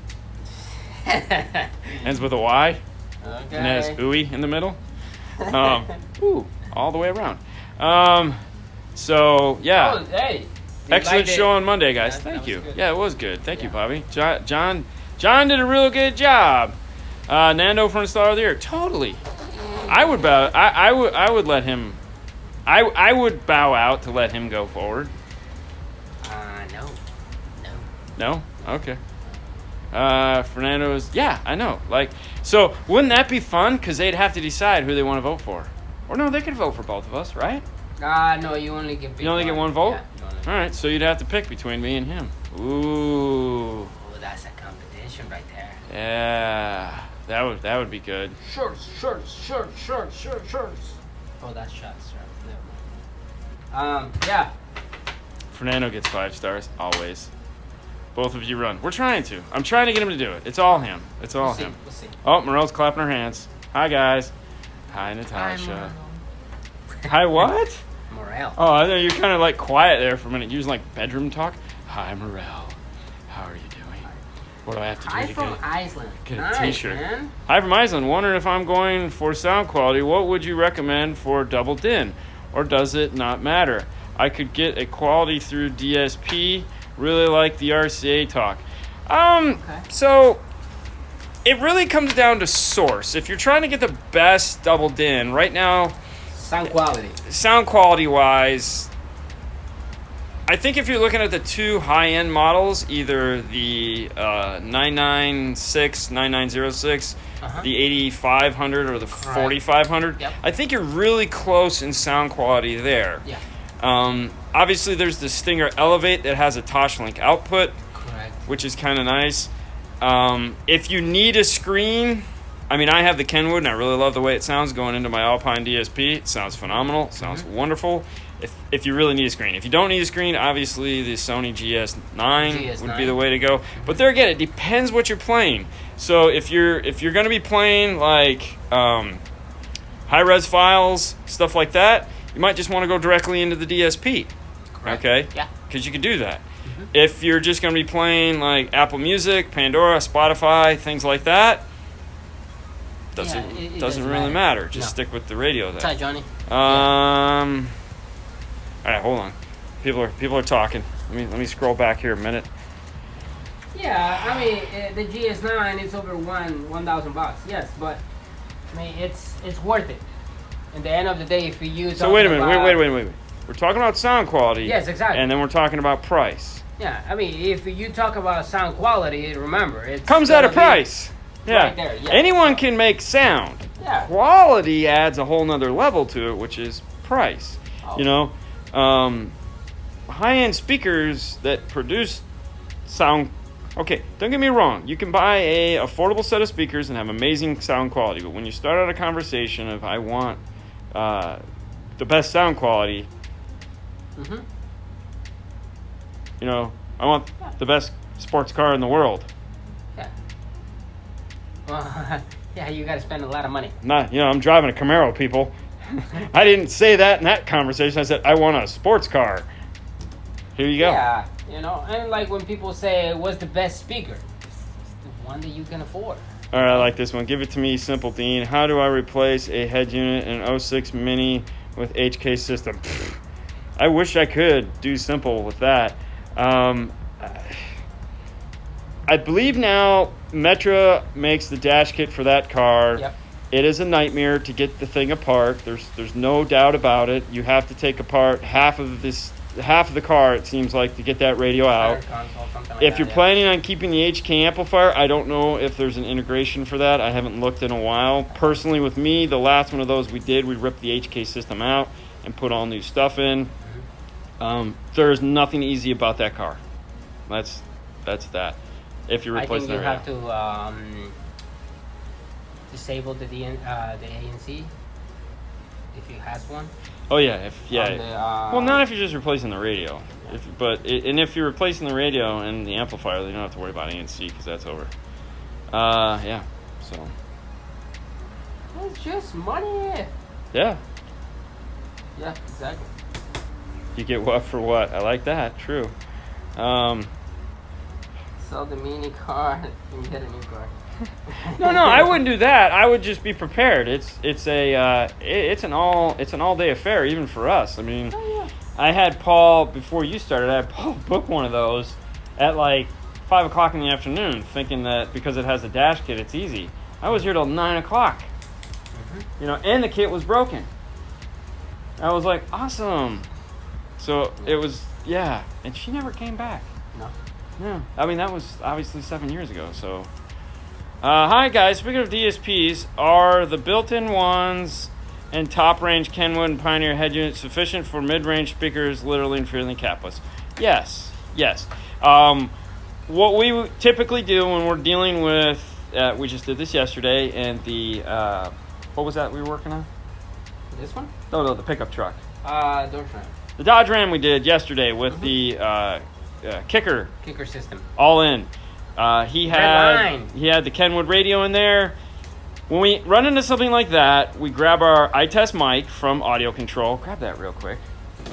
Ends with a Y. Okay. And has ooey in the middle. Ooh, all the way around. So, yeah. Oh, hey. Excellent show on Monday, guys. Yeah, Thank you. good. Yeah, it was good. Thank you, Bobby. John did a real good job. Nando for Installer of the Year. Totally. I would let him I would bow out to let him go forward. No. No? Okay. Fernando's, yeah, I know. Like, so wouldn't that be fun? Because they'd have to decide who they want to vote for. Or no, they could vote for both of us, right? No, you only get You only get one vote? Yeah, all right, so you'd have to pick between me and him. Ooh. Oh, that's a competition right there. Yeah. That would be good. Shorts. Oh, that's shots. Never mind. Yeah. Fernando gets 5 stars, always. Both of you run. We're trying to. I'm trying to get him to do it. It's all him. We'll see. Oh, Morel's clapping her hands. Hi, guys. Hi, Natasha. Hi, what? Morel. Oh, I know you're kind of like quiet there for a minute. Using like bedroom talk. Hi, Morel. How are you doing? What do I have to do Hi to from Iceland. get a Nice, t-shirt? Man. Hi from Iceland. Wondering if I'm going for sound quality, what would you recommend for double din? Or does it not matter? I could get a quality through DSP. Really like the RCA talk. Okay. So it really comes down to source. If you're trying to get the best double din right now, sound quality wise, I think if you're looking at the 2 high-end models, either the 996, 9906, the 8500 or the 4500, yep. I think you're really close in sound quality there. Yeah. Obviously, there's the Stinger Elevate that has a Toshlink output, correct, which is kind of nice. If you need a screen, I mean, I have the Kenwood, and I really love the way it sounds going into my Alpine DSP. It sounds phenomenal. It sounds wonderful. If you really need a screen. If you don't need a screen, obviously the Sony GS9 would be the way to go. But there again, it depends what you're playing. So if you're going to be playing like high-res files, stuff like that, you might just want to go directly into the DSP. Correct. Okay? Yeah. Because you can do that. If you're just going to be playing like Apple Music, Pandora, Spotify, things like that, doesn't really matter. Just stick with the radio there. Hi, Johnny. All right, hold on. People are talking. Let me scroll back here a minute. Yeah, I mean the GS9 is over $1,000. Yes, but I mean it's worth it. At the end of the day, if you use. So wait a minute. Wait. We're talking about sound quality. Yes, exactly. And then we're talking about price. Yeah, I mean if you talk about sound quality, remember it comes at a price. Yeah. Right there, yeah. Anyone can make sound. Yeah. Quality adds a whole nother level to it, which is price. Oh. You know, high-end speakers that produce sound. Okay, don't get me wrong. You can buy a affordable set of speakers and have amazing sound quality. But when you start out a conversation of I want the best sound quality, you know, I want the best sports car in the world. Yeah. Well, yeah, you got to spend a lot of money. I'm driving a Camaro, people. I didn't say that in that conversation. I said I want a sports car. Here you go. Yeah, and like when people say, "What's the best speaker?" It's the one that you can afford. All right, I like this one. Give it to me, Simple Dean. How do I replace a head unit in an 06 Mini with HK system? Pfft, I wish I could do simple with that. I believe now Metra makes the dash kit for that car. Yep. It is a nightmare to get the thing apart. There's no doubt about it. You have to take apart half of the car, it seems like, to get that radio out. If you're planning on keeping the HK amplifier, I don't know if there's an integration for that. I haven't looked in a while. Personally, with me, the last one of those we ripped the HK system out and put all new stuff in. There's nothing easy about that car. That's that. If you're replacing the radio. I think you have to disable the ANC if you has one. Oh yeah, well, not if you're just replacing the radio. Yeah. If you're replacing the radio and the amplifier, then you don't have to worry about ANC because that's over. Yeah. So. It's just money. Yeah. Yeah, exactly. You get what for what? I like that. True. Sell the mini car and get a new car. No, I wouldn't do that. I would just be prepared. It's an all day affair, even for us. I mean, I had Paul before you started. I had Paul book one of those at like 5 o'clock in the afternoon, thinking that because it has a dash kit, it's easy. I was here till 9 o'clock. And the kit was broken. I was like, awesome. So it was, yeah. And she never came back. No. Yeah. I mean, that was obviously 7 years ago. So, hi guys. Speaking of DSPs, are the built-in ones and top-range Kenwood and Pioneer head units sufficient for mid-range speakers, literally and purely capless? Yes. Yes. What we typically do when we're dealing with, we just did this yesterday, and the, what was that we were working on? This one? No, the pickup truck. Dodge Ram. The Dodge Ram we did yesterday with the kicker system. all in. He had the Kenwood radio in there. When we run into something like that, we grab our iTest mic from Audio Control. Grab that real quick.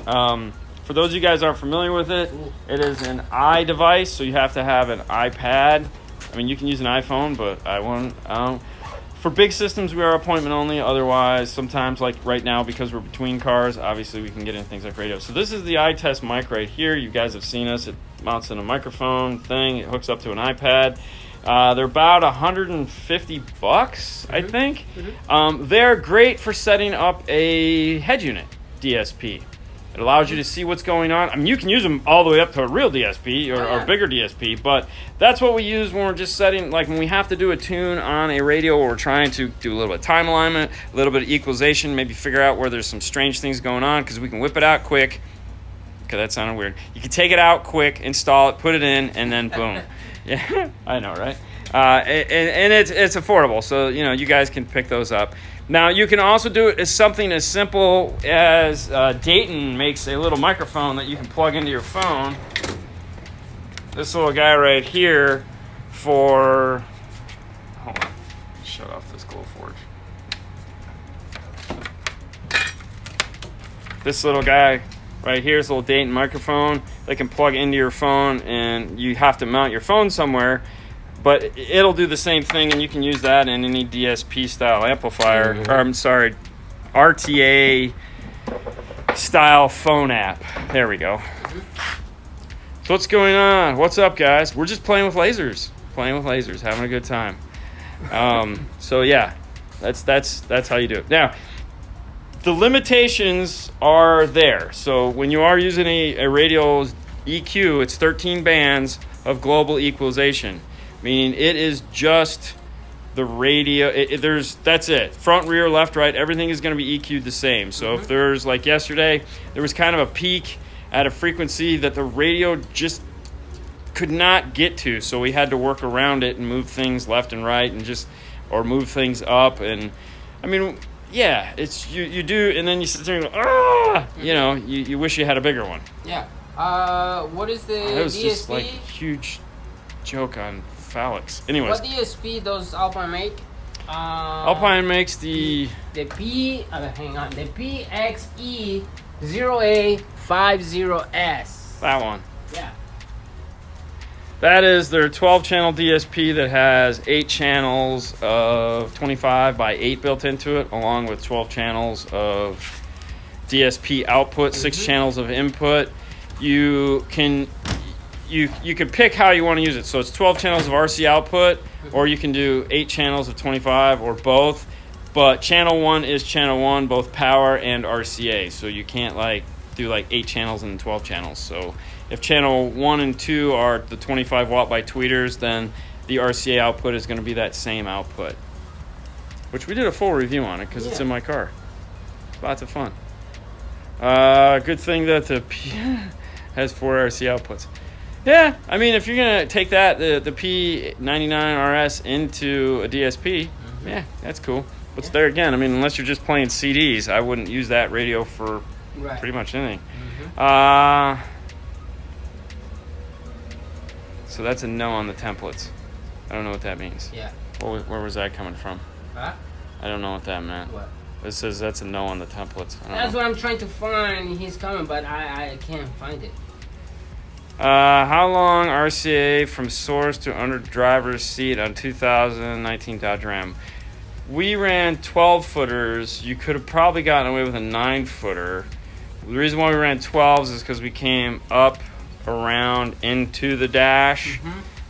For those of you guys who aren't familiar with it, it is an iDevice, so you have to have an iPad. I mean, you can use an iPhone, but I won't. For big systems, we are appointment only. Otherwise, sometimes, like right now, because we're between cars, obviously we can get into things like radio. So this is the iTest mic right here. You guys have seen us. It mounts in a microphone thing. It hooks up to an iPad. They're about $150, I think. They're great for setting up a head unit DSP. It allows you to see what's going on. I mean, you can use them all the way up to a real DSP or bigger DSP, but that's what we use when we're just setting, like when we have to do a tune on a radio or we're trying to do a little bit of time alignment, a little bit of equalization, maybe figure out where there's some strange things going on, because we can whip it out quick. Okay, that sounded weird. You can take it out quick, install it, put it in, and then boom. Yeah, I know, right? And it's affordable, so you guys can pick those up. Now you can also do it as something as simple as Dayton makes a little microphone that you can plug into your phone. This little guy right here for. Hold on, shut off this Glowforge. This little guy right here is a little Dayton microphone that can plug into your phone, and you have to mount your phone somewhere. But it'll do the same thing, and you can use that in any DSP style amplifier, or I'm sorry, RTA style phone app. There we go. So what's going on? What's up, guys? We're just playing with lasers, having a good time. So yeah, that's how you do it. Now, the limitations are there. So when you are using a radio's EQ, it's 13 bands of global equalization. Meaning it is just the radio. That's it. Front, rear, left, right. Everything is going to be EQ'd the same. So if there's, like yesterday, there was kind of a peak at a frequency that the radio just could not get to. So we had to work around it and move things left and right or move things up. And I mean, yeah, it's you do, and then you sit there and go, you wish you had a bigger one. Yeah. What is the DSP? That was just like huge joke on phallics. Anyways, what DSP does Alpine make? Alpine makes the PXE0A50S. That one. Yeah. That is their 12-channel DSP that has 8 channels of 25 by 8 built into it, along with 12 channels of DSP output, 6 channels of input. You can pick how you want to use it. So it's 12 channels of RC output, or you can do 8 channels of 25, or both. But channel 1 is channel 1, both power and RCA. So you can't do 8 channels and 12 channels. So if channel 1 and 2 are the 25 watt by tweeters, then the RCA output is going to be that same output. Which we did a full review on it because it's in my car. Lots of fun. Good thing that the P has 4 RC outputs. Yeah, I mean, if you're going to take that, the P99RS into a DSP, yeah, that's cool. But there again, I mean, unless you're just playing CDs, I wouldn't use that radio for pretty much anything. So that's a no on the templates. I don't know what that means. Yeah. Where was that coming from? Huh? I don't know what that meant. What? It says that's a no on the templates. That's what I'm trying to find. He's coming, but I can't find it. How long RCA from source to under driver's seat on 2019 Dodge Ram? We ran 12-footers. You could have probably gotten away with a 9-footer. The reason why we ran 12s is because we came up, around, into the dash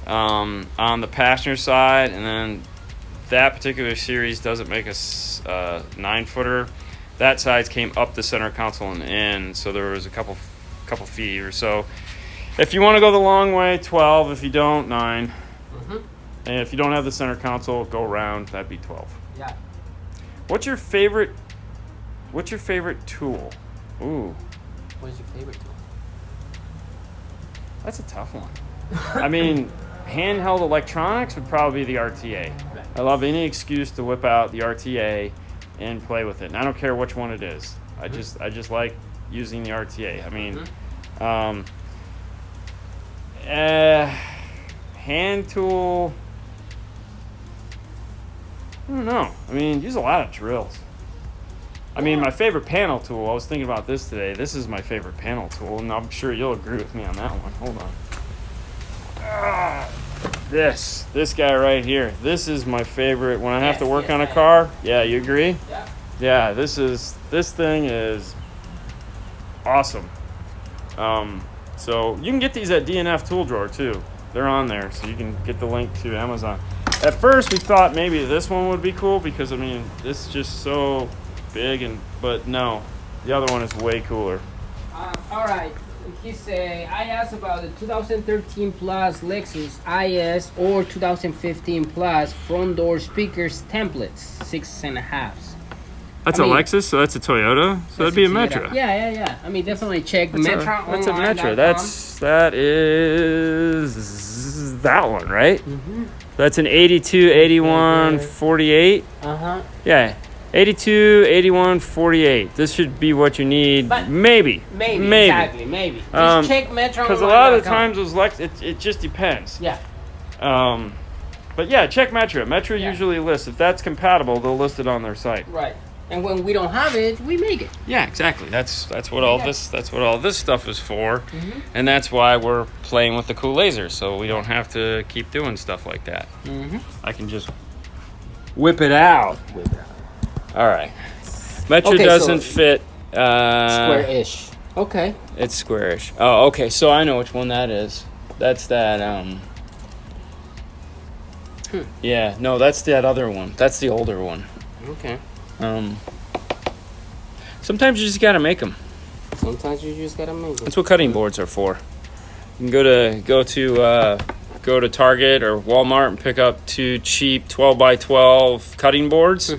on the passenger side, and then that particular series doesn't make a 9-footer. that sides came up the center console and in, so there was a couple feet or so. If you want to go the long way, 12. If you don't, 9. Mm-hmm. And if you don't have the center console, go around. That'd be 12. Yeah. What's your favorite tool? Ooh. What's your favorite tool? That's a tough one. I mean, handheld electronics would probably be the RTA. Right. I love any excuse to whip out the RTA and play with it. And I don't care which one it is. I just like using the RTA. I mean, hand tool. I don't know. I mean, use a lot of drills. I mean, my favorite panel tool, I was thinking about this today. This is my favorite panel tool, and I'm sure you'll agree with me on that one. Hold on. This guy right here. This is my favorite when I have to work on a car. Yeah, you agree? Yeah. Yeah, this thing is awesome. So you can get these at DNF Tool Drawer too. They're on there, so you can get the link to Amazon. At first, we thought maybe this one would be cool because, I mean, this is just so big, but no, the other one is way cooler. All right. He say I asked about the 2013 Plus Lexus IS or 2015 Plus front door speakers templates 6.5. That's a Lexus, so that's a Toyota, so that'd be a Metra. Yeah. I mean, definitely check Metra. That's a Metra. That is that one, right? Mm-hmm. That's an 82, 81, 48. Yeah. 82, 81, 48. This should be what you need. But maybe. Exactly. Maybe. Just check Metro. Because a lot of the times those it just depends. Yeah. But yeah, check Metro. Metro usually lists. If that's compatible, they'll list it on their site. Right. And when we don't have it, we make it. Yeah, exactly. That's what all this stuff is for, and that's why we're playing with the cool lasers, so we don't have to keep doing stuff like that. I can just whip it out. All right. Metro doesn't fit. Square-ish. Okay. It's squarish. Oh, okay. So I know which one that is. That's that. Yeah. No, that's that other one. That's the older one. Okay. Sometimes you just gotta make them. Sometimes you just gotta make them. That's what cutting boards are for. You can go to Target or Walmart and pick up 2 cheap 12x12 cutting boards.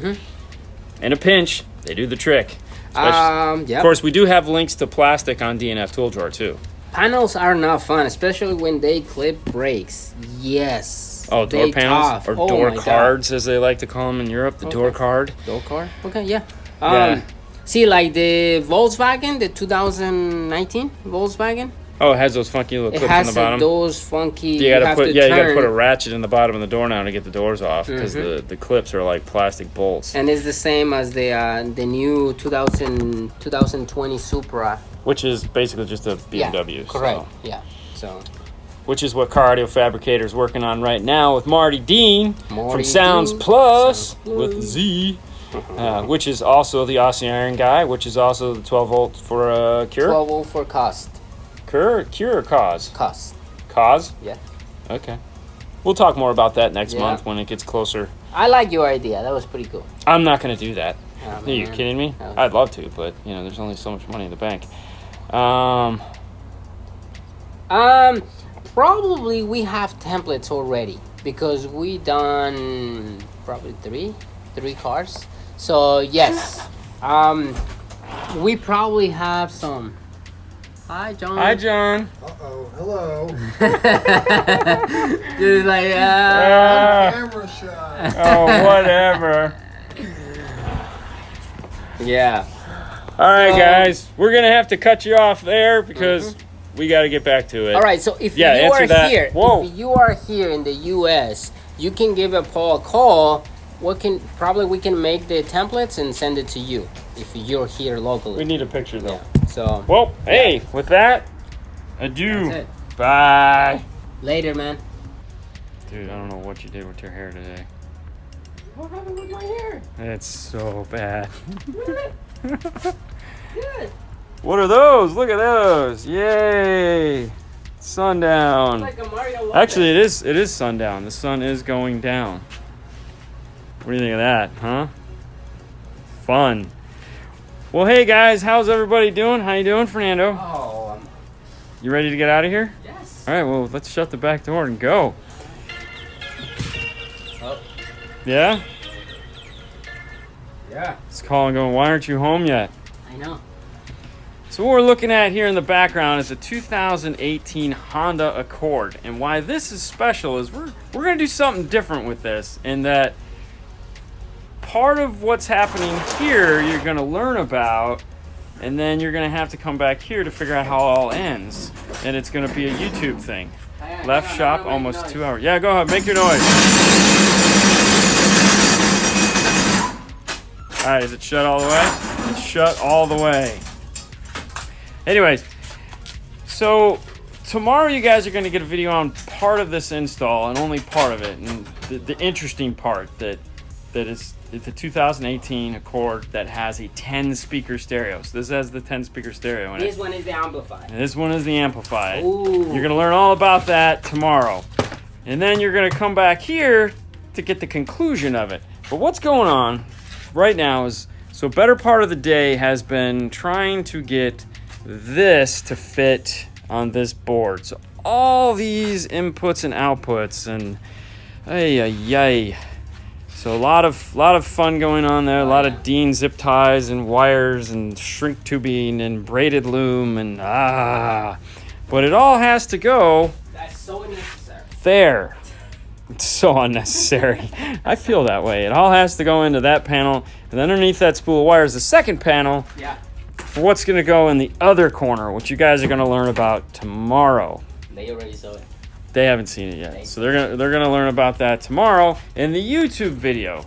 In a pinch, they do the trick. Of course, we do have links to plastic on DNF Tool Drawer too. Panels are not fun, especially when they clip brakes. Yes. Oh, door panels or door cards, as they like to call them in Europe. The door card. Door card. Okay, yeah. See, like the Volkswagen, the 2019 Volkswagen. Oh, it has those funky little clips on the bottom. It has those funky. You gotta put a ratchet in the bottom of the door now to get the doors off because the clips are like plastic bolts. And it's the same as the new 2020 Supra, which is basically just a BMW. Yeah, correct. Yeah. So. Which is what Car Audio Fabricator is working on right now with Marty Dean from Sounds Plus with Z, which is also the Aussie Iron guy, which is also the 12 volt for Cure. 12 volt for cost. Cure or cause? Cost. Cause? Yeah. Okay. We'll talk more about that next month when it gets closer. I like your idea. That was pretty cool. I'm not going to do that. Oh, Are you kidding me? Okay. I'd love to, but there's only so much money in the bank. Probably we have templates already because we done probably three cars. So yes, we probably have some. Hi, John. Hi, John. Hello. Dude, like camera shot. Oh, whatever. Yeah. All right, guys, we're gonna have to cut you off there because we got to get back to it. All right, so if you are here, if you are here in the U.S., you can give Paul a call. We can make the templates and send it to you if you're here locally. We need a picture though. Yeah. So. Well, hey, with that, adieu. That's it. Bye. Later, man. Dude, I don't know what you did with your hair today. What happened with my hair? It's so bad. Good. What are those? Look at those. Yay. Sundown. It's like a Mario. Actually, it is sundown. The sun is going down. What do you think of that, huh? Fun. Well, hey guys, how's everybody doing? How you doing, Fernando? Oh, You ready to get out of here? yes. All right, well, let's shut the back door and go. Oh, Yeah? yeah. It's calling going, why aren't you home yet? I know. So what we're looking at here in the background is a 2018 Honda Accord. And why this is special is we're going to do something different with this, in that part of what's happening here you're going to learn about, and then you're going to have to come back here to figure out how it all ends. And it's going to be a YouTube thing. Left shop, almost 2 hours. Yeah, go ahead, make your noise. All right, is it shut all the way? It's shut all the way. Anyways, so tomorrow you guys are going to get a video on part of this install, and only part of it, and the interesting part that is the 2018 Accord that has a 10 speaker stereo. So this has the 10 speaker stereo in it. This one is the amplifier. And this one is the Amplifier. Ooh. You're going to learn all about that tomorrow. And then you're going to come back here to get the conclusion of it. But what's going on right now is, so better part of the day has been trying to get this to fit on this board. So all these inputs and outputs, and ay. So a lot of fun going on there. A lot of Dean zip ties and wires and shrink tubing and braided loom and but it all has to go That's so unnecessary. there. It's so unnecessary. I feel that way. It all has to go into that panel, and underneath that spool of wire is the second panel Yeah. for what's going to go in the other corner, which you guys are going to learn about tomorrow. They already saw it. They haven't seen it yet, so they're gonna learn about that tomorrow in the YouTube video.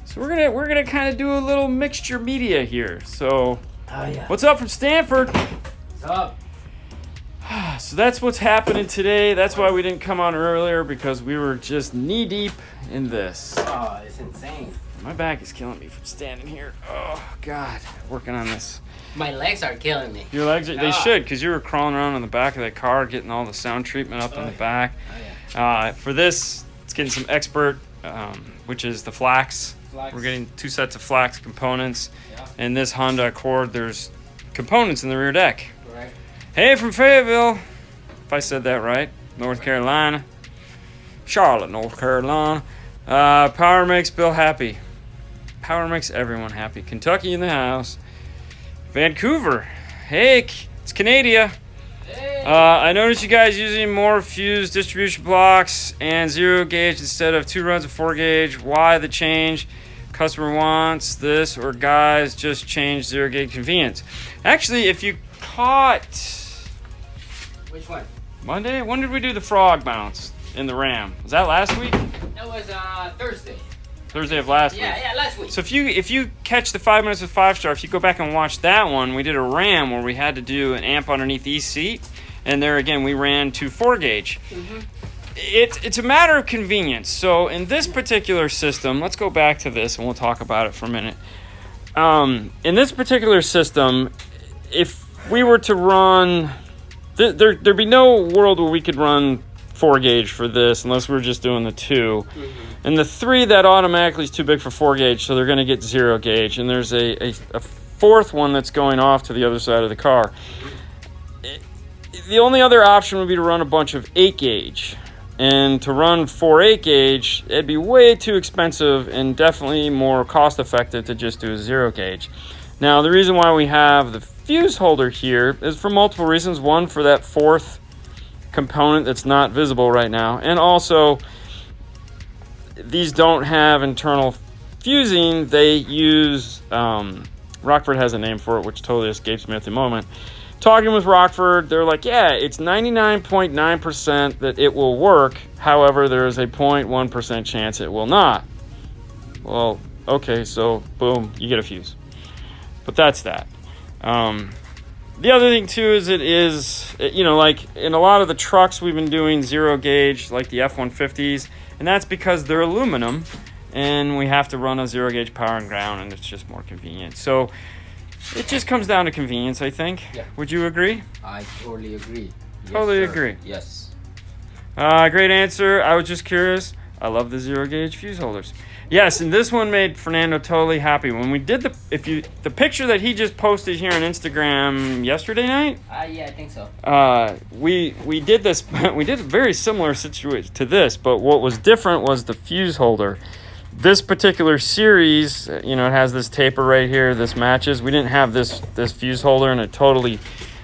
So we're gonna kind of do a little mixture media here. So, Oh yeah. what's up from Stanford? What's up? So that's what's happening today. That's why we didn't come on earlier, because we were just knee deep in this. Oh, it's insane. My back is killing me from standing here. Oh God, working on this. My legs are killing me. Your legs, they Ah. should, because you were crawling around on the back of that car, getting all the sound treatment up in the back. Oh yeah. For this, it's getting some expert, which is the flax. Flax. We're getting 2 sets of flax components. Yeah. In this Honda Accord, there's components in the rear deck. Correct. Hey, from Fayetteville, if I said that right, North Carolina. Charlotte, North Carolina. Power makes Bill happy. Power makes everyone happy. Kentucky in the house. Vancouver. Hey, it's Canada. Hey. I noticed you guys using more fused distribution blocks and 0 gauge instead of 2 runs of 4 gauge. Why the change? Customer wants this, or guys just change 0 gauge convenience? Actually, if you caught Which one? Monday, when did we do the frog mounts in the Ram? Was that last week? That was Thursday. Thursday of last week. Yeah, last week. So if you catch the 5 minutes with 5-star, if you go back and watch that one, we did a Ram where we had to do an amp underneath each seat, and there again we ran to 4 gauge. Mm-hmm. It's a matter of convenience. So in this particular system, let's go back to this and we'll talk about it for a minute. In this particular system, if we were to run, there'd be no world where we could run 4 gauge for this unless we were just doing the 2. Mm-hmm. And the 3, that automatically is too big for 4 gauge, so they're going to get 0 gauge. And there's a fourth one that's going off to the other side of the car. The only other option would be to run a bunch of 8 gauge. And to run 8 gauge, it'd be way too expensive and definitely more cost effective to just do a 0 gauge. Now, the reason why we have the fuse holder here is for multiple reasons. One, for that fourth component that's not visible right now, and also these don't have internal fusing. They use Rockford has a name for it, which totally escapes me at the moment. Talking with Rockford, they're like, yeah, it's 99.9% that it will work. However, there is a 0.1% chance it will not. Well, okay, so boom, you get a fuse. But that's that. The other thing too is like in a lot of the trucks we've been doing 0 gauge, like the F-150s, and that's because they're aluminum and we have to run a 0 gauge power and ground, and it's just more convenient. So it just comes down to convenience, I think. Yeah. Would you agree? I totally agree. Totally Yes, sir. agree. Yes. Great answer. I was just curious. I love the 0 gauge fuse holders. Yes, and this one made Fernando totally happy. When we did the picture that he just posted here on Instagram yesterday night. Yeah, I think so. We did this. We did a very similar situation to this, but what was different was the fuse holder. This particular series, it has this taper right here. This matches. We didn't have this fuse holder, and it totally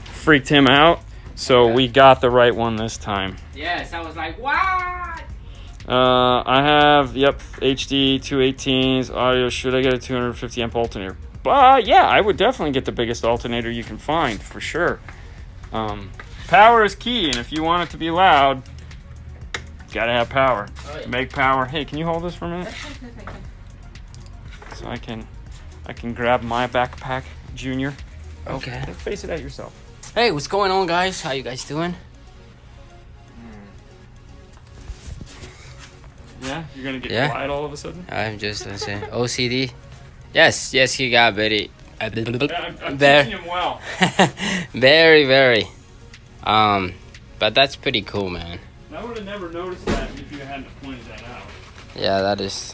freaked him out. So we got the right one this time. Yes, I was like, what? I have, HD 218s, audio. Should I get a 250 amp alternator? Yeah, I would definitely get the biggest alternator you can find, for sure. Power is key, and if you want it to be loud, you gotta have power. Oh, yeah. Make power. Hey, can you hold this for a minute? So I can grab my backpack, Junior. Okay. Face it at yourself. Hey, what's going on, guys? How you guys doing? Yeah, you're gonna get quiet all of a sudden. I'm just gonna say OCD. Yes, you got very. I'm There. teaching him well. very. But that's pretty cool, man. I would have never noticed that if you hadn't pointed that out. Yeah, that is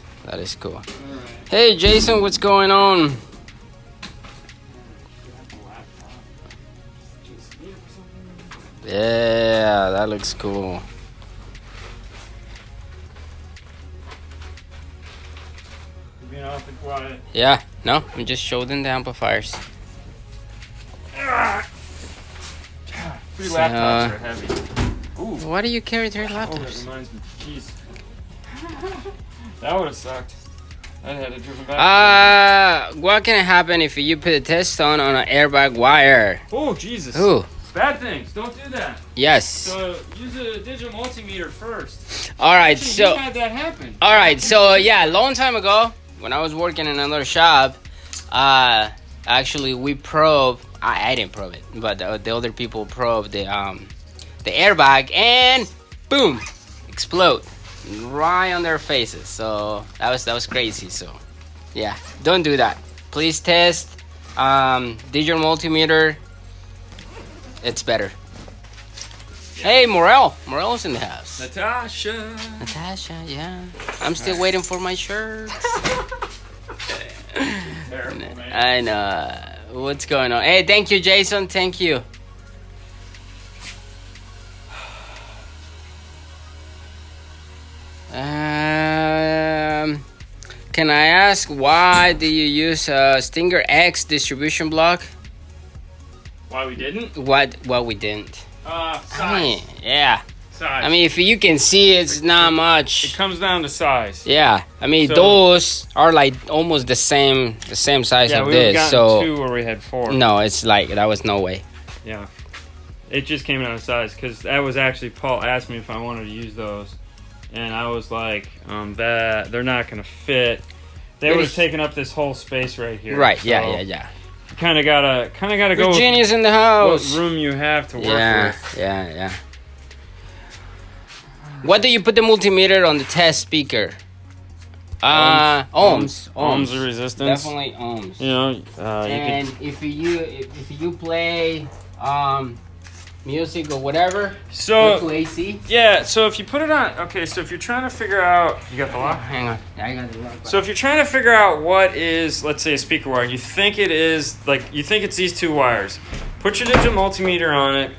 cool. All right. Hey, Jason, what's going on? Yeah, that looks cool. You're being awfully quiet. Yeah, no, I'm just showing the amplifiers. Three laptops are heavy. Ooh. Why do you carry 3 Oh, that laptops? reminds me. Jeez. That would have sucked. I'd had it driven back. What can happen if you put a test on an airbag wire? Oh, Jesus. Ooh, Bad things. Don't do that. yes. So use a digital multimeter first. All right, Actually, so. you had that happen. All right, so yeah, a long time ago, when I was working in another shop, actually we probed. I didn't probe it, but the other people probed the airbag, and boom, explode right on their faces. So that was crazy. So yeah, don't do that. Please test digital multimeter. It's better. Hey, Morel's in the house. Natasha, Yeah. I'm still waiting for my shirt. Terrible, man. I know. What's going on? Hey, thank you, Jason. Thank you. Can I ask why do you use a Stinger X distribution block? Why we didn't? What we didn't. Size. Yeah. Size. I mean, if you can see, it's not It much. comes down to size. Yeah. I mean, So- those are like almost the same size Yeah, of we this. gotten So 2 where we had 4. no, it's like that was no way. Yeah. It just came down to size because that was actually Paul asked me if I wanted to use those, and I was like, that they're not gonna fit. They would have taken up this whole space right here. Right. So Yeah. Kind of gotta go with Virginia's in the what house. room you have to work Yeah. with. What do you put the multimeter on the test speaker? Ohms. Ohms of resistance. Definitely ohms. You know, you And if you play music or whatever, go to so AC. yeah. So if you put it on, okay. So if you're trying to figure out, you got the lock. Hang on, I got the lock. So if you're trying to figure out what is, let's say, a speaker wire, you think it's these 2 wires. Put your digital multimeter on it.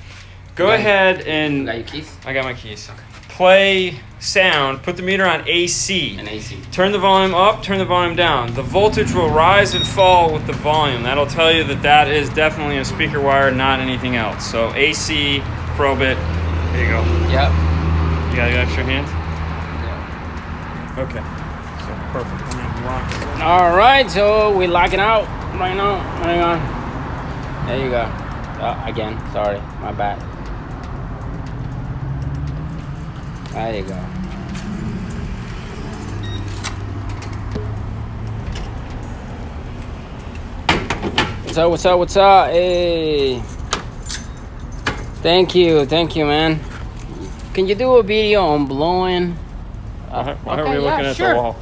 Go ahead You and got your keys? I got my keys. Play sound. Put the meter on AC. An AC. Turn the volume up. Turn the volume down. The voltage will rise and fall with the volume. That'll tell you that is definitely a speaker wire, not anything else. So AC, probe it. There you go. Yep. You got your extra hand? Okay. So perfect. I'm gonna lock this up. All right, so we're locking out right now. Hang on. There you go. Again, sorry, my bad. There you go. What's up? Hey. Thank you, man. Can you do a video on blowing? Why are we looking at the wall?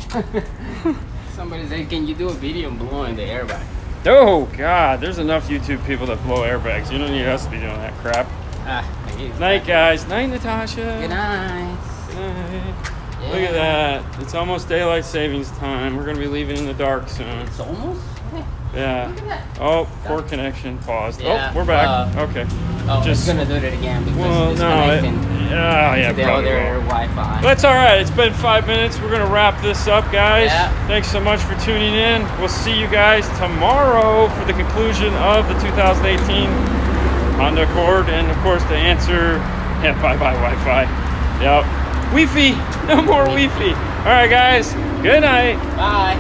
Somebody said, can you do a video on blowing the airbag? Oh, God. There's enough YouTube people that blow airbags. You don't need us to be doing that crap. Night, guys. Night, Natasha. Good night. Good night. Look at that. It's almost daylight savings time. We're going to be leaving in the dark soon. It's almost? Hey, Yeah. look at that. Oh, poor connection. Paused. Yeah, Oh, we're back. Okay. Oh, Just- it's gonna do it again because Well, it's no. connecting Yeah, to the probably other will. Wi-Fi. That's all right. It's been 5 minutes. We're going to wrap this up, guys. Yeah. Thanks so much for tuning in. We'll see you guys tomorrow for the conclusion of the 2018 Honda Accord. And, of course, to answer, yeah, bye-bye Wi-Fi. Yep. Wi-Fi. No more Wi-Fi. All right, guys. Good night. Bye.